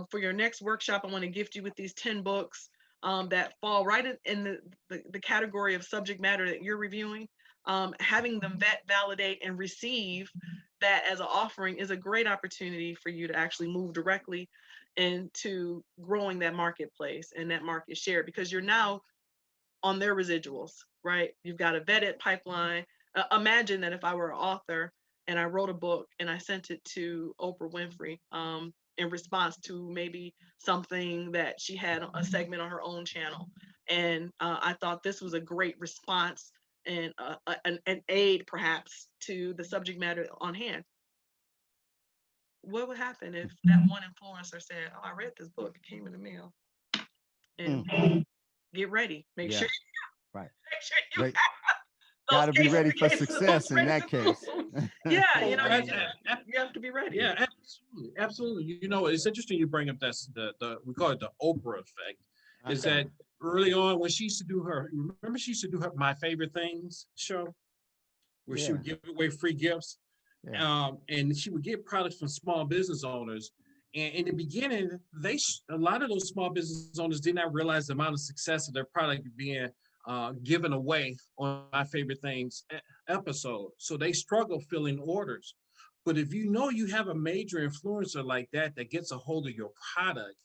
Speaker 1: for your next workshop, I want to gift you with these 10 books that fall right in the category of subject matter that you're reviewing. Having them vet, validate, and receive that as an offering is a great opportunity for you to actually move directly into growing that marketplace and that market share, because you're now on their residuals, right? You've got a vetted pipeline. Imagine that if I were an author and I wrote a book and I sent it to Oprah Winfrey in response to maybe something that she had a segment on her own channel. And I thought this was a great response and an aid perhaps to the subject matter on hand. What would happen if that one influencer said, "Oh, I read this book, it came in the mail," and get ready, make sure
Speaker 2: Right.
Speaker 1: make sure you
Speaker 2: Right.
Speaker 1: those
Speaker 2: Got to be
Speaker 1: cases
Speaker 2: ready for
Speaker 1: cases
Speaker 2: success in that case.
Speaker 1: Yeah, you have to be ready.
Speaker 3: Yeah, absolutely, absolutely. You know, it's interesting you bring up the we call it the Oprah effect. Is
Speaker 2: Okay.
Speaker 3: that early on when she used to do her? Remember, she used to do her My Favorite Things show, where she
Speaker 2: Yeah.
Speaker 3: would give away free gifts,
Speaker 2: Yeah.
Speaker 3: and she would get products from small business owners. And in the beginning, a lot of those small business owners did not realize the amount of success of their product being given away on My Favorite Things episode. So they struggle filling orders. But if you know you have a major influencer like that that gets a hold of your product,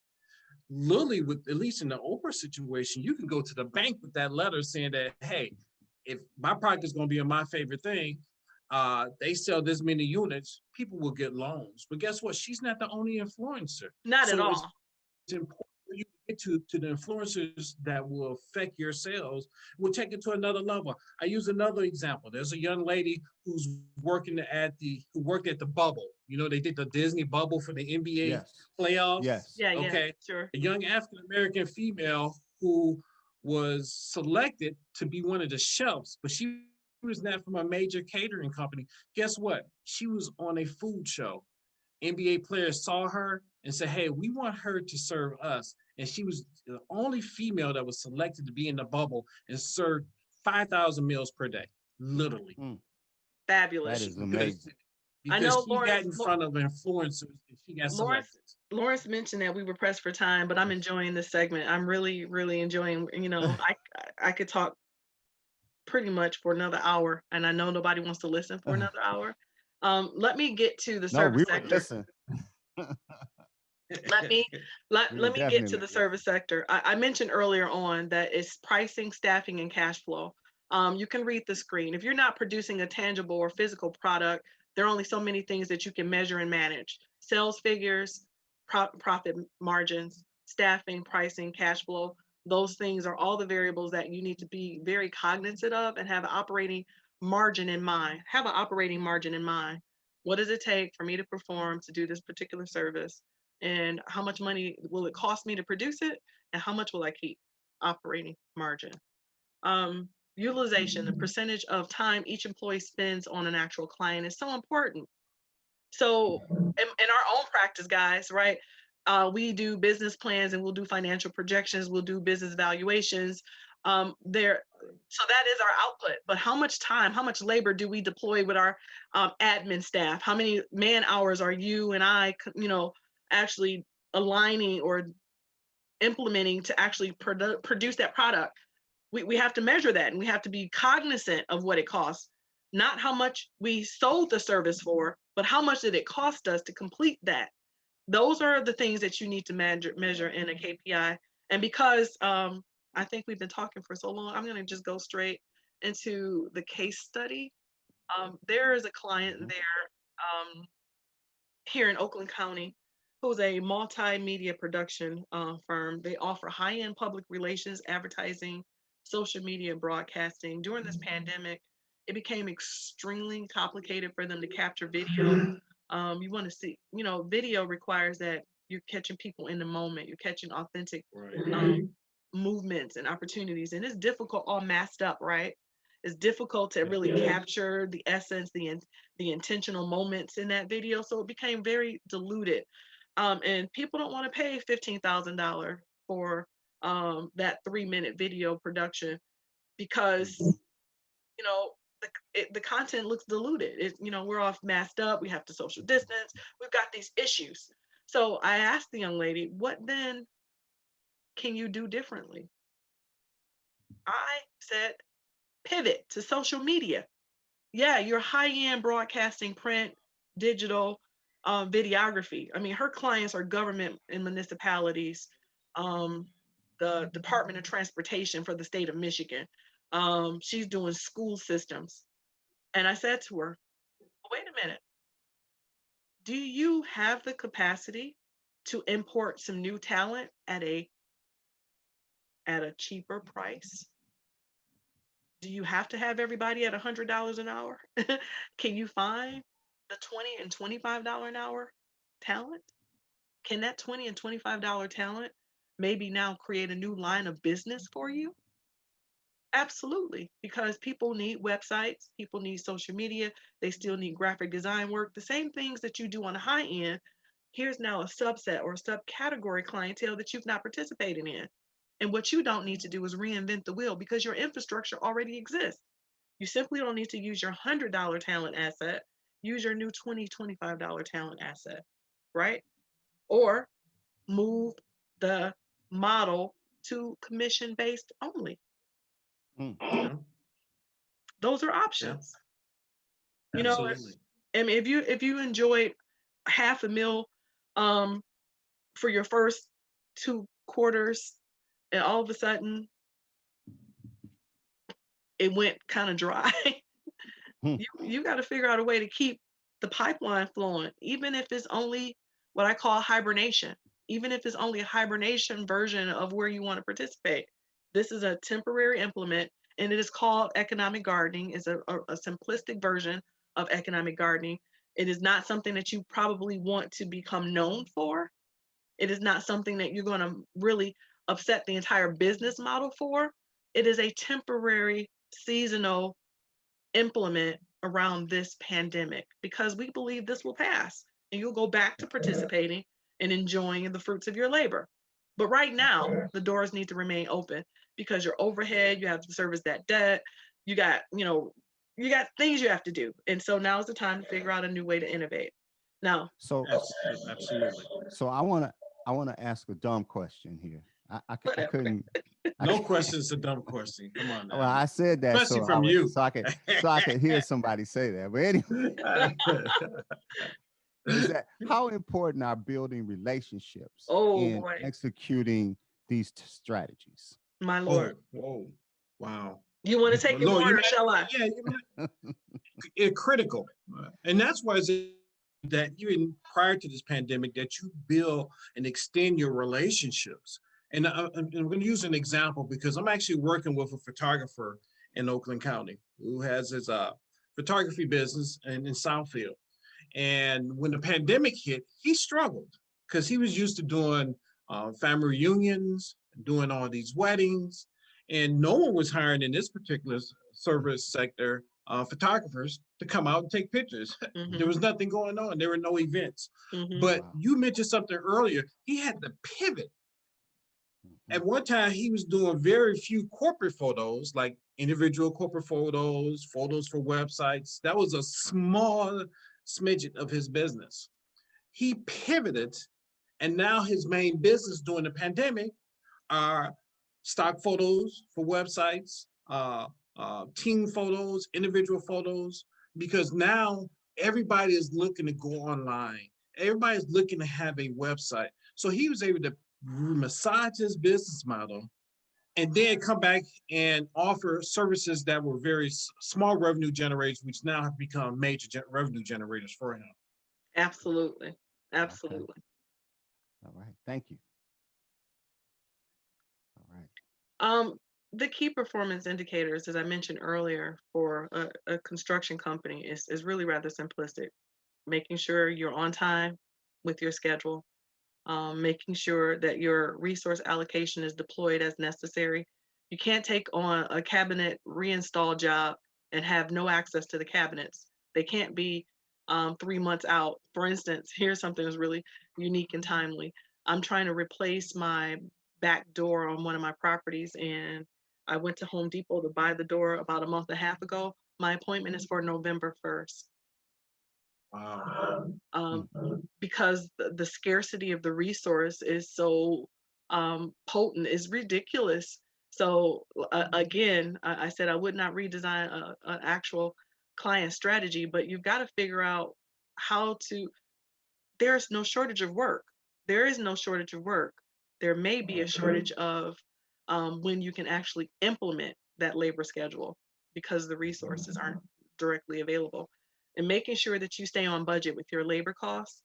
Speaker 3: literally, with at least in the Oprah situation, you can go to the bank with that letter saying that, hey, if my product is going to be a My Favorite Thing, they sell this many units, people will get loans. But guess what? She's not the only influencer.
Speaker 1: Not at
Speaker 3: So it's
Speaker 1: all.
Speaker 3: important for you to get to the influencers that will affect your sales. We'll take it to another level. I use another example. There's a young lady who worked at the bubble. You know, they did the Disney bubble for the NBA
Speaker 2: Yes.
Speaker 3: playoffs.
Speaker 2: Yes.
Speaker 1: Yeah,
Speaker 3: Okay.
Speaker 1: sure.
Speaker 3: A young African American female who was selected to be one of the chefs, but she was not from a major catering company. Guess what? She was on a food show. NBA players saw her and said, hey, we want her to serve us. And she was the only female that was selected to be in the bubble and served 5,000 meals per day, literally.
Speaker 1: Fabulous.
Speaker 2: That is amazing.
Speaker 1: I know
Speaker 3: Because she got in front of influencers and she got selected.
Speaker 1: Lawrence mentioned that we were pressed for time, but I'm enjoying this segment. I'm really, really enjoying, I could talk pretty much for another hour, and I know nobody wants to listen for another hour. Let me get to the service sector.
Speaker 2: Listen.
Speaker 1: Let me get to the service sector. I mentioned earlier on that it's pricing, staffing, and cash flow. You can read the screen. If you're not producing a tangible or physical product, there are only so many things that you can measure and manage. Sales figures, profit margins, staffing, pricing, cash flow. Those things are all the variables that you need to be very cognizant of and have an operating margin in mind. Have an operating margin in mind. What does it take for me to perform, to do this particular service? And how much money will it cost me to produce it? And how much will I keep? Operating margin. Utilization, the percentage of time each employee spends on an actual client, is so important. So in our own practice, guys, right? We do business plans and we'll do financial projections, we'll do business valuations. So that is our output. But how much time, how much labor do we deploy with our admin staff? How many man hours are you and I, actually aligning or implementing to actually produce that product? We have to measure that, and we have to be cognizant of what it costs, not how much we sold the service for, but how much did it cost us to complete that. those are the things that you need to measure in a KPI. And because I think we've been talking for so long, I'm going to just go straight into the case study. There is a client there here in Oakland County who's a multimedia production firm. They offer high-end public relations, advertising, social media, and broadcasting. During this pandemic, it became extremely complicated for them to capture video. You want to see, video requires that you're catching people in the moment. You're catching authentic movements and opportunities, and it's difficult all masked up, right? It's difficult to really capture the essence, the intentional moments in that video. So it became very diluted. And people don't want to pay $15,000 for that 3-minute video production because, the content looks diluted. We're off masked up. We have to social distance. We've got these issues. So I asked the young lady, what then can you do differently? I said, pivot to social media. Yeah, your high-end broadcasting, print, digital, videography. I mean, her clients are government and municipalities, the Department of Transportation for the state of Michigan. She's doing school systems. And I said to her, wait a minute, do you have the capacity to import some new talent at a cheaper price? Do you have to have everybody at $100 an hour? Can you find the $20 and $25 an hour talent? Can that $20 and $25 talent maybe now create a new line of business for you? Absolutely, because people need websites, people need social media, they still need graphic design work, the same things that you do on the high end. Here's now a subset or a subcategory clientele that you've not participated in. And what you don't need to do is reinvent the wheel because your infrastructure already exists. You simply don't need to use your $100 talent asset, use your new $20, $25 talent asset, right? Or move the model to commission-based only. Those are options.
Speaker 3: Absolutely.
Speaker 1: I mean, if you enjoyed $500,000 for your first 2 quarters, and all of a sudden it went kind of dry, you got to figure out a way to keep the pipeline flowing, even if it's only what I call hibernation, even if it's only a hibernation version of where you want to participate. This is a temporary implement, and it is called economic gardening. It's a simplistic version of economic gardening. It is not something that you probably want to become known for. It is not something that you're going to really upset the entire business model for. It is a temporary, seasonal implement around this pandemic because we believe this will pass and you'll go back to participating and enjoying the fruits of your labor. But right now, the doors need to remain open because your overhead, you have to service that debt, you got things you have to do. And so now is the time to figure out a new way to innovate. Now,
Speaker 3: Absolutely.
Speaker 2: So I wanna ask a dumb question here. I couldn't.
Speaker 3: No question's a dumb question. Come on now.
Speaker 2: Well, I said that
Speaker 3: Especially from you.
Speaker 2: so I could hear somebody say that. But anyway, is that how important are building relationships in executing these strategies?
Speaker 1: My Lord.
Speaker 3: Whoa. Wow.
Speaker 1: You want to take it more, or shall I?
Speaker 3: Yeah, it's critical. And that's why that even prior to this pandemic, that you build and extend your relationships. And I'm going to use an example because I'm actually working with a photographer in Oakland County who has his photography business in Southfield. And when the pandemic hit, he struggled because he was used to doing family reunions, doing all these weddings, and no one was hiring in this particular service sector photographers to come out and take pictures. There was nothing going on. There were no events. But you mentioned something earlier. He had to pivot. At one time, he was doing very few corporate photos, like individual corporate photos for websites. That was a small smidget of his business. He pivoted, and now his main business during the pandemic are stock photos for websites, team photos, individual photos, because now everybody is looking to go online Everybody's looking to have a website. So he was able to massage his business model and then come back and offer services that were very small revenue generators, which now have become major revenue generators for him.
Speaker 1: Absolutely.
Speaker 2: Okay.
Speaker 1: Absolutely.
Speaker 2: All right. Thank you. All right.
Speaker 1: Um, the key performance indicators, as I mentioned earlier, for a construction company is really rather simplistic. Making sure you're on time with your schedule, making sure that your resource allocation is deployed as necessary. You can't take on a cabinet reinstall job and have no access to the cabinets. They can't be 3 months out. For instance, here's something that's really unique and timely. I'm trying to replace my back door on one of my properties, and I went to Home Depot to buy the door about a month and a half ago. My appointment is for November 1st.
Speaker 3: Wow.
Speaker 1: Um, because the scarcity of the resource is so potent, is ridiculous. So again, I said I would not redesign an actual client strategy, but you've got to figure out how to. There's no shortage of work. There is no shortage of work. There may be a shortage of when you can actually implement that labor schedule because the resources aren't directly available. And making sure that you stay on budget with your labor costs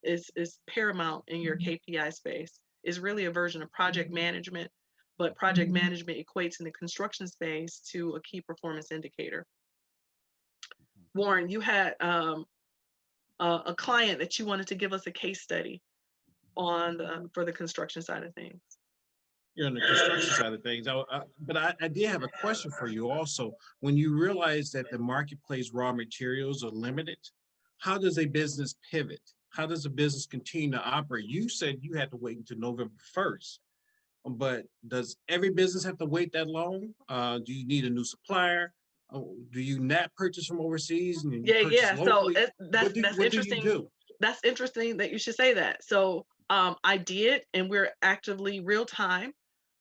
Speaker 1: is paramount in your KPI space. Is really a version of project management, but project management equates in the construction space to a key performance indicator. Warren, you had a client that you wanted to give us a case study on for the construction side of things.
Speaker 3: You're on the construction side of things. But I did have a question for you also. When you realize that the marketplace raw materials are limited, how does a business pivot? How does a business continue to operate? You said you had to wait until November 1st, but does every business have to wait that long? Do you need a new supplier? Do you not purchase from overseas and you
Speaker 1: Yeah,
Speaker 3: purchase
Speaker 1: yeah. So
Speaker 3: locally?
Speaker 1: that's
Speaker 3: What do you
Speaker 1: interesting.
Speaker 3: do?
Speaker 1: That's interesting that you should say that. So I did, and we're actively real time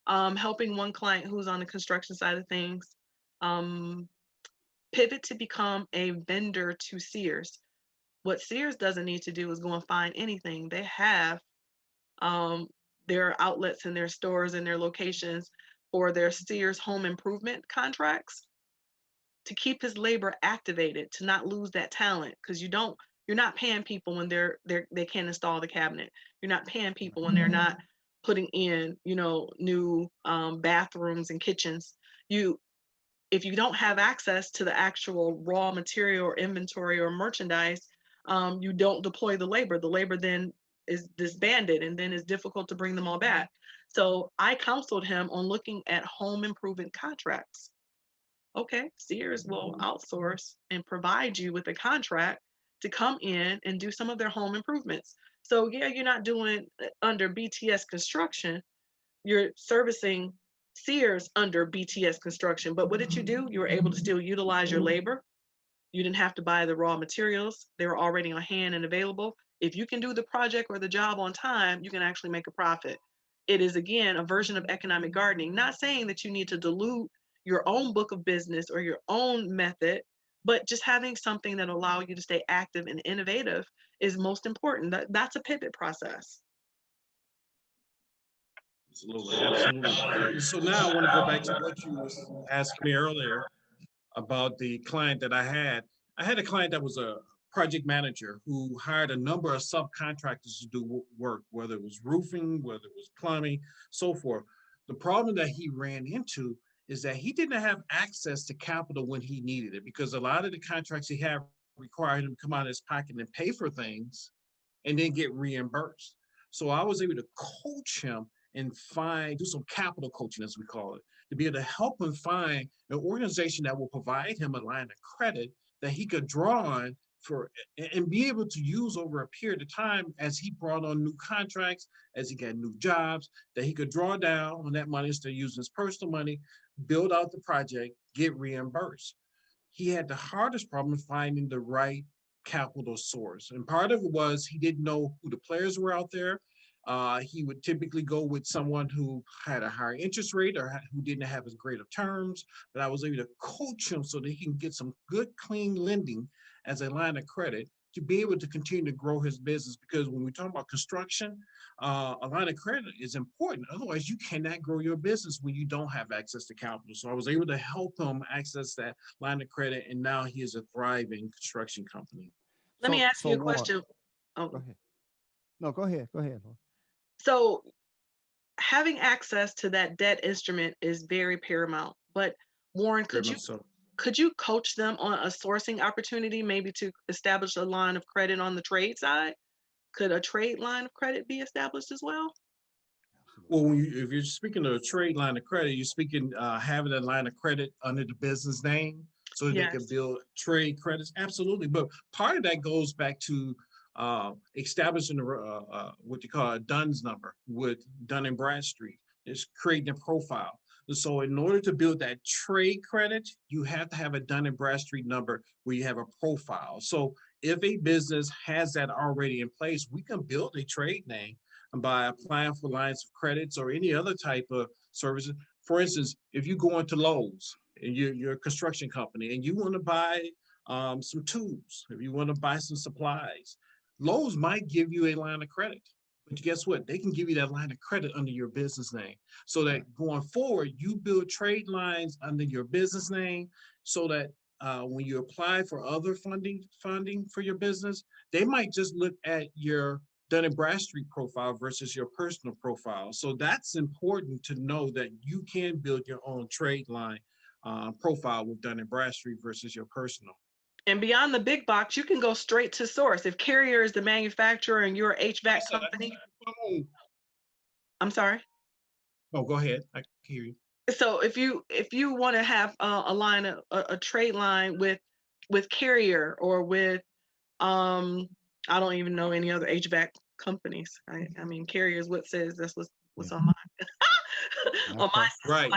Speaker 1: helping one client who's on the construction side of things um, pivot to become a vendor to Sears. What Sears doesn't need to do is go and find anything. They have um, their outlets and their stores and their locations for their Sears home improvement contracts to keep his labor activated, to not lose that talent, because you're not paying people when they can't install the cabinet. You're not paying people when they're not putting in new bathrooms and kitchens. You If you don't have access to the actual raw material or inventory or merchandise, you don't deploy the labor. The labor then is disbanded, and then it's difficult to bring them all back. So I counseled him on looking at home improvement contracts. Okay, Sears will outsource and provide you with a contract to come in and do some of their home improvements. So yeah, you're not doing under BTS construction, you're servicing Sears under BTS construction. But what did you do? You were able to still utilize your labor. You didn't have to buy the raw materials. They were already on hand and available. If you can do the project or the job on time, you can actually make a profit. It is, again, a version of economic gardening, not saying that you need to dilute your own book of business or your own method, but just having something that allow you to stay active and innovative is most important. That's a pivot process.
Speaker 3: Absolutely, absolutely. So now I want to go back to what you was asking me earlier about the client that I had. I had a client that was a project manager who hired a number of subcontractors to do work, whether it was roofing, whether it was plumbing, so forth. The problem that he ran into is that he didn't have access to capital when he needed it because a lot of the contracts he had required him to come out of his pocket and pay for things and then get reimbursed. So I was able to coach him and do some capital coaching, as we call it, to be able to help him find an organization that will provide him a line of credit that he could draw on for and be able to use over a period of time as he brought on new contracts, as he got new jobs, that he could draw down on that money instead of using his personal money, build out the project, get reimbursed. He had the hardest problem finding the right capital source. And part of it was he didn't know who the players were out there. He would typically go with someone who had a higher interest rate or who didn't have as great of terms. But I was able to coach him so that he can get some good, clean lending as a line of credit to be able to continue to grow his business. Because when we talk about construction, a line of credit is important. Otherwise, you cannot grow your business when you don't have access to capital. So I was able to help him access that line of credit, and now he is a thriving construction company.
Speaker 1: Let me ask
Speaker 2: So
Speaker 1: you a
Speaker 2: Laura,
Speaker 1: question.
Speaker 2: go
Speaker 1: Oh,
Speaker 2: ahead. No, go ahead. Go ahead, Laura.
Speaker 1: so having access to that debt instrument is very paramount. But Warren,
Speaker 3: Very much so.
Speaker 1: could you coach them on a sourcing opportunity, maybe to establish a line of credit on the trade side? Could a trade line of credit be established as well?
Speaker 3: Well, if you're speaking of a trade line of credit, you're speaking having a line of credit under the business name so that they can
Speaker 1: Yes.
Speaker 3: build trade credits. Absolutely, but part of that goes back to establishing what you call a DUNS number with Dun and Bradstreet. It's creating a profile. So in order to build that trade credit, you have to have a Dun and Bradstreet number where you have a profile. So if a business has that already in place, we can build a trade name by applying for lines of credits or any other type of services. For instance, if you go into Lowe's and you're a construction company and you want to buy some tools, if you want to buy some supplies, Lowe's might give you a line of credit. But guess what? They can give you that line of credit under your business name so that going forward, you build trade lines under your business name so that when you apply for other funding for your business, they might just look at your Dun and Bradstreet profile versus your personal profile. So that's important to know that you can build your own trade line profile with Dun and Bradstreet versus your personal.
Speaker 1: And beyond the big box, you can go straight to source. If Carrier is the manufacturer and you're a HVAC company, I'm sorry.
Speaker 3: Oh, go ahead. I can hear you.
Speaker 1: So if you want to have a line a trade line with Carrier or with I don't even know any other HVAC companies. I mean Carrier is what says that's what's on mine. On my
Speaker 3: Right,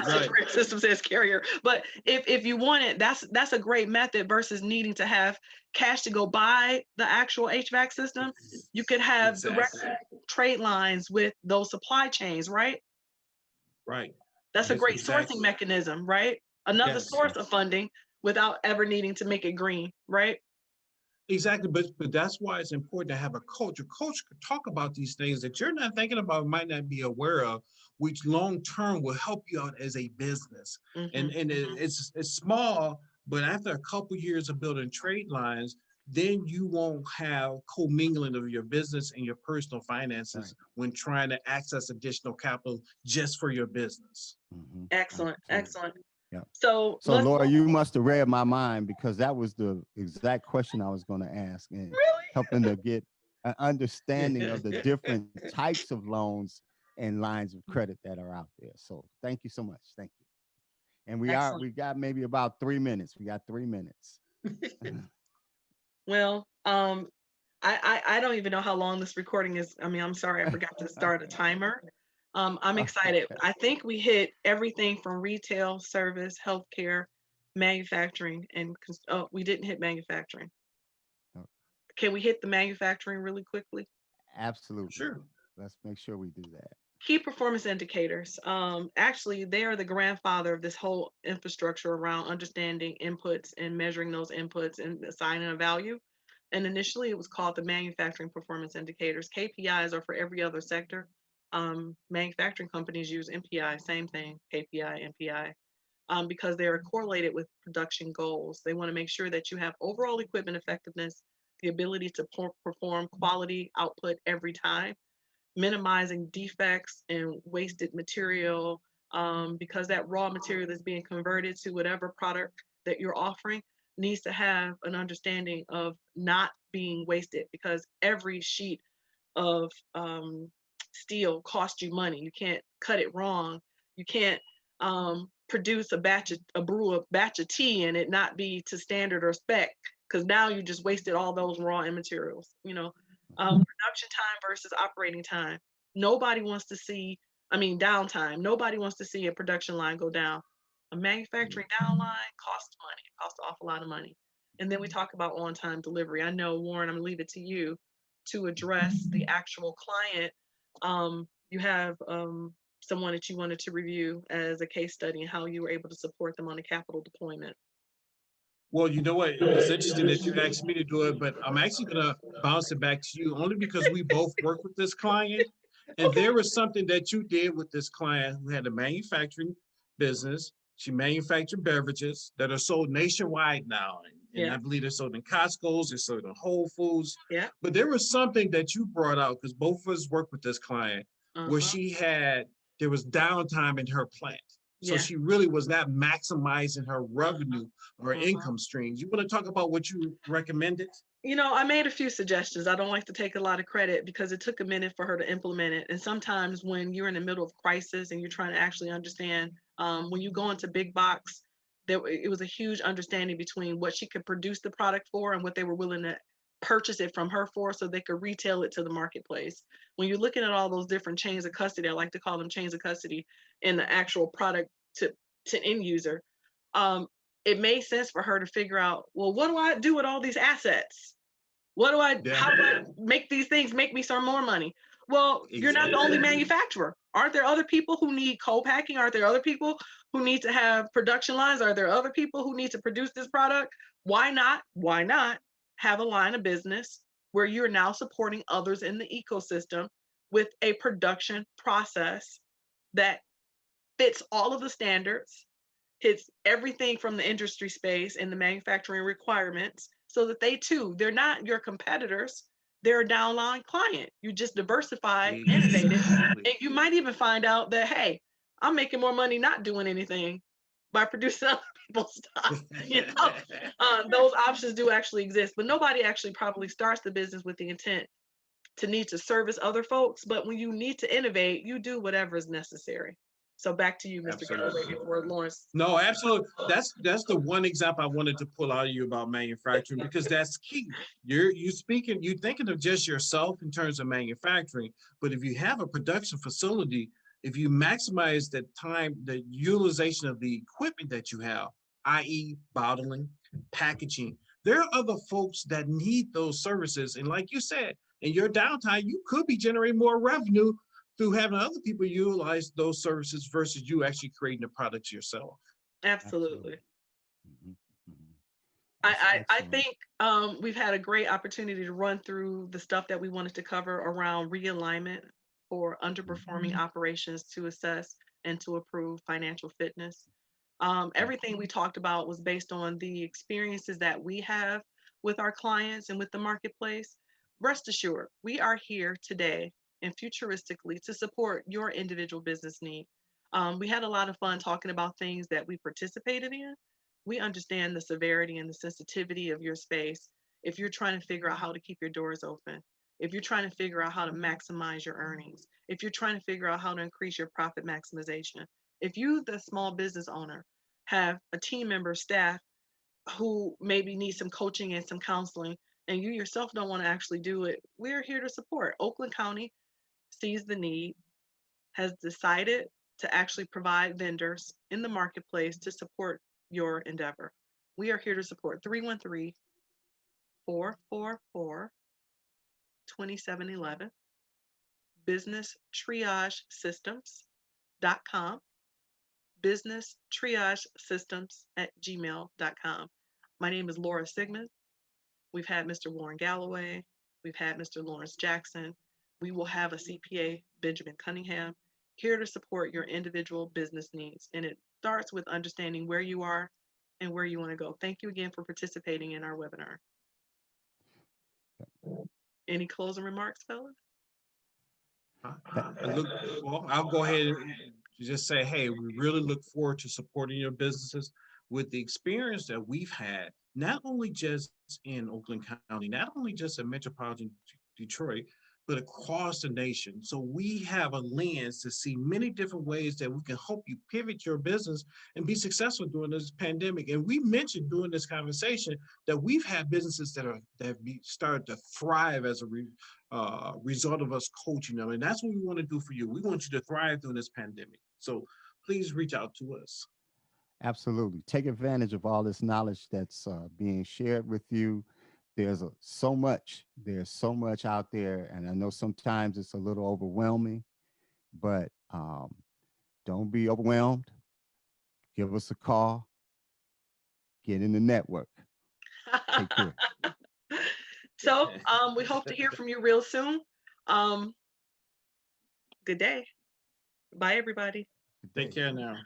Speaker 1: system says Carrier. But if you want it, that's a great method versus needing to have cash to go buy the actual HVAC system. You could have direct trade lines with those supply chains, right?
Speaker 3: Right.
Speaker 1: That's a great
Speaker 3: Exactly.
Speaker 1: sourcing memechanism, right? Another
Speaker 3: Yes.
Speaker 1: source of funding without ever needing to make it green, right?
Speaker 3: Exactly, but that's why it's important to have a coach. A coach could talk about these things that you're not thinking about, might not be aware of, which long term will help you out as a business. And it's small, but after a couple years of building trade lines, then you won't have commingling of your business and your personal finances when trying to access additional capital just for your business.
Speaker 1: Excellent, excellent.
Speaker 2: Yeah.
Speaker 1: So
Speaker 2: Laura, you must have read my mind because that was the exact question I was going to ask, and helping to get an understanding of the different types of loans and lines of credit that are out there. So thank you so much. Thank you. And we got maybe about 3 minutes. We got 3 minutes.
Speaker 1: Well, I don't even know how long this recording is. I mean, I'm sorry, I forgot to start a timer. I'm excited. I think we hit everything from retail, service, healthcare, manufacturing, and we didn't hit manufacturing. Can we hit the manufacturing really quickly?
Speaker 2: Absolutely.
Speaker 3: Sure.
Speaker 2: Let's make sure we do that.
Speaker 1: Key performance indicators. Actually, they are the grandfather of this whole infrastructure around understanding inputs and measuring those inputs and assigning a value. And initially, it was called the manufacturing performance indicators. KPIs are for every other sector. Manufacturing companies use MPI, same thing, KPI, MPI, because they are correlated with production goals. They want to make sure that you have overall equipment effectiveness, the ability to perform quality output every time, minimizing defects and wasted material, because that raw material that's being converted to whatever product that you're offering needs to have an understanding of not being wasted, because every sheet of steel costs you money. You can't cut it wrong. You can't produce a batch of tea and it not be to standard or spec, because now you just wasted all those raw materials. Production time versus operating time. Nobody wants to see, downtime. Nobody wants to see a production line go down. A manufacturing downline costs money. It costs an awful lot of money. And then we talk about on-time delivery. I know, Warren, I'm gonna leave it to you to address the actual client. You have someone that you wanted to review as a case study and how you were able to support them on the capital deployment.
Speaker 3: Well, you know what? It's interesting that you asked me to do it, but I'm actually going to bounce it back to you only because we both work with this client. And
Speaker 1: Okay.
Speaker 3: there was something that you did with this client who had a manufacturing business. She manufactured beverages that are sold nationwide now. And
Speaker 1: Yeah.
Speaker 3: I believe they're sold in Costco's, they're sold in Whole Foods.
Speaker 1: Yeah.
Speaker 3: But there was something that you brought out because both of us worked with this client where
Speaker 1: Uh-huh.
Speaker 3: there was downtime in her plant. So
Speaker 1: Yeah.
Speaker 3: she really was not maximizing her revenue or
Speaker 1: Uh-huh.
Speaker 3: income streams. You want to talk about what you recommended?
Speaker 1: I made a few suggestions. I don't like to take a lot of credit because it took a minute for her to implement it. And sometimes when you're in the middle of crisis and you're trying to actually understand, when you go into big box, it was a huge understanding between what she could produce the product for and what they were willing to purchase it from her for so they could retail it to the marketplace. When you're looking at all those different chains of custody, I like to call them chains of custody in the actual product to end user. Um, it made sense for her to figure out, well, what do I do with all these assets?
Speaker 3: Yeah,
Speaker 1: How do I make these things make me some more money? Well, you're not the only
Speaker 3: exactly.
Speaker 1: manufacturer. Aren't there other people who need co-packing? Aren't there other people who need to have production lines? Are there other people who need to produce this product? Why not have a line of business where you're now supporting others in the ecosystem with a production process that fits all of the standards, hits everything from the industry space and the manufacturing requirements so that they too, they're not your competitors, they're a downline client. You just diversified, innovated,
Speaker 3: Exactly.
Speaker 1: and you might even find out that, hey, I'm making more money not doing anything by producing other people's stuff. Those options do actually exist, but nobody actually probably starts the business with the intent to need to service other folks. But when you need to innovate, you do whatever is necessary. So back to you, Mr. Galloway,
Speaker 3: Absolutely.
Speaker 1: before Lawrence.
Speaker 3: No, absolutely. That's the one example I wanted to pull out of you about manufacturing because that's key. You thinking of just yourself in terms of manufacturing, but if you have a production facility, if you maximize the time, the utilization of the equipment that you have, i.e., bottling, packaging, there are other folks that need those services. And like you said, in your downtime, you could be generating more revenue through having other people utilize those services versus you actually creating the products yourself.
Speaker 1: Absolutely.
Speaker 2: Absolutely. Mhm, mhm. That's
Speaker 1: I
Speaker 2: excellent.
Speaker 1: think we've had a great opportunity to run through the stuff that we wanted to cover around realignment for underperforming
Speaker 2: Mhm.
Speaker 1: operations to assess and to approve financial fitness.
Speaker 2: Yeah.
Speaker 1: Everything we talked about was based on the experiences that we have with our clients and with the marketplace. Rest assured, we are here today and futuristically to support your individual business need. We had a lot of fun talking about things that we participated in. We understand the severity and the sensitivity of your space. If you're trying to figure out how to keep your doors open, if you're trying to figure out how to maximize your earnings, if you're trying to figure out how to increase your profit maximization, if you, the small business owner, have a team member, staff who maybe need some coaching and some counseling, and you yourself don't want to actually do it, we're here to support. Oakland County sees the need, has decided to actually provide vendors in the marketplace to support your endeavor. We are here to support 313-444-2711, businesstriagesystems.com, businesstriagesystems@gmail.com. My name is Laura Sigmund. We've had Mr. Warren Galloway. We've had Mr. Lawrence Jackson. We will have a CPA, Benjamin Cunningham, here to support your individual business needs. And it starts with understanding where you are and where you want to go. Thank you again for participating in our webinar. Any closing remarks, fellas?
Speaker 3: I'll go ahead and just say, hey, we really look forward to supporting your businesses with the experience that we've had, not only just in Oakland County, not only just in metropolitan Detroit, but across the nation. So we have a lens to see many different ways that we can help you pivot your business and be successful during this pandemic. And we mentioned during this conversation that we've had businesses that have started to thrive as a result of us coaching them. And that's what we want to do for you. We want you to thrive during this pandemic. So please reach out to us.
Speaker 2: Absolutely. Take advantage of all this knowledge that's being shared with you. There's so much out there. And I know sometimes it's a little overwhelming, but don't be overwhelmed. Give us a call. Get in the network. Take care.
Speaker 1: So we hope to hear from you real soon. Good day. Bye, everybody.
Speaker 3: Take care now.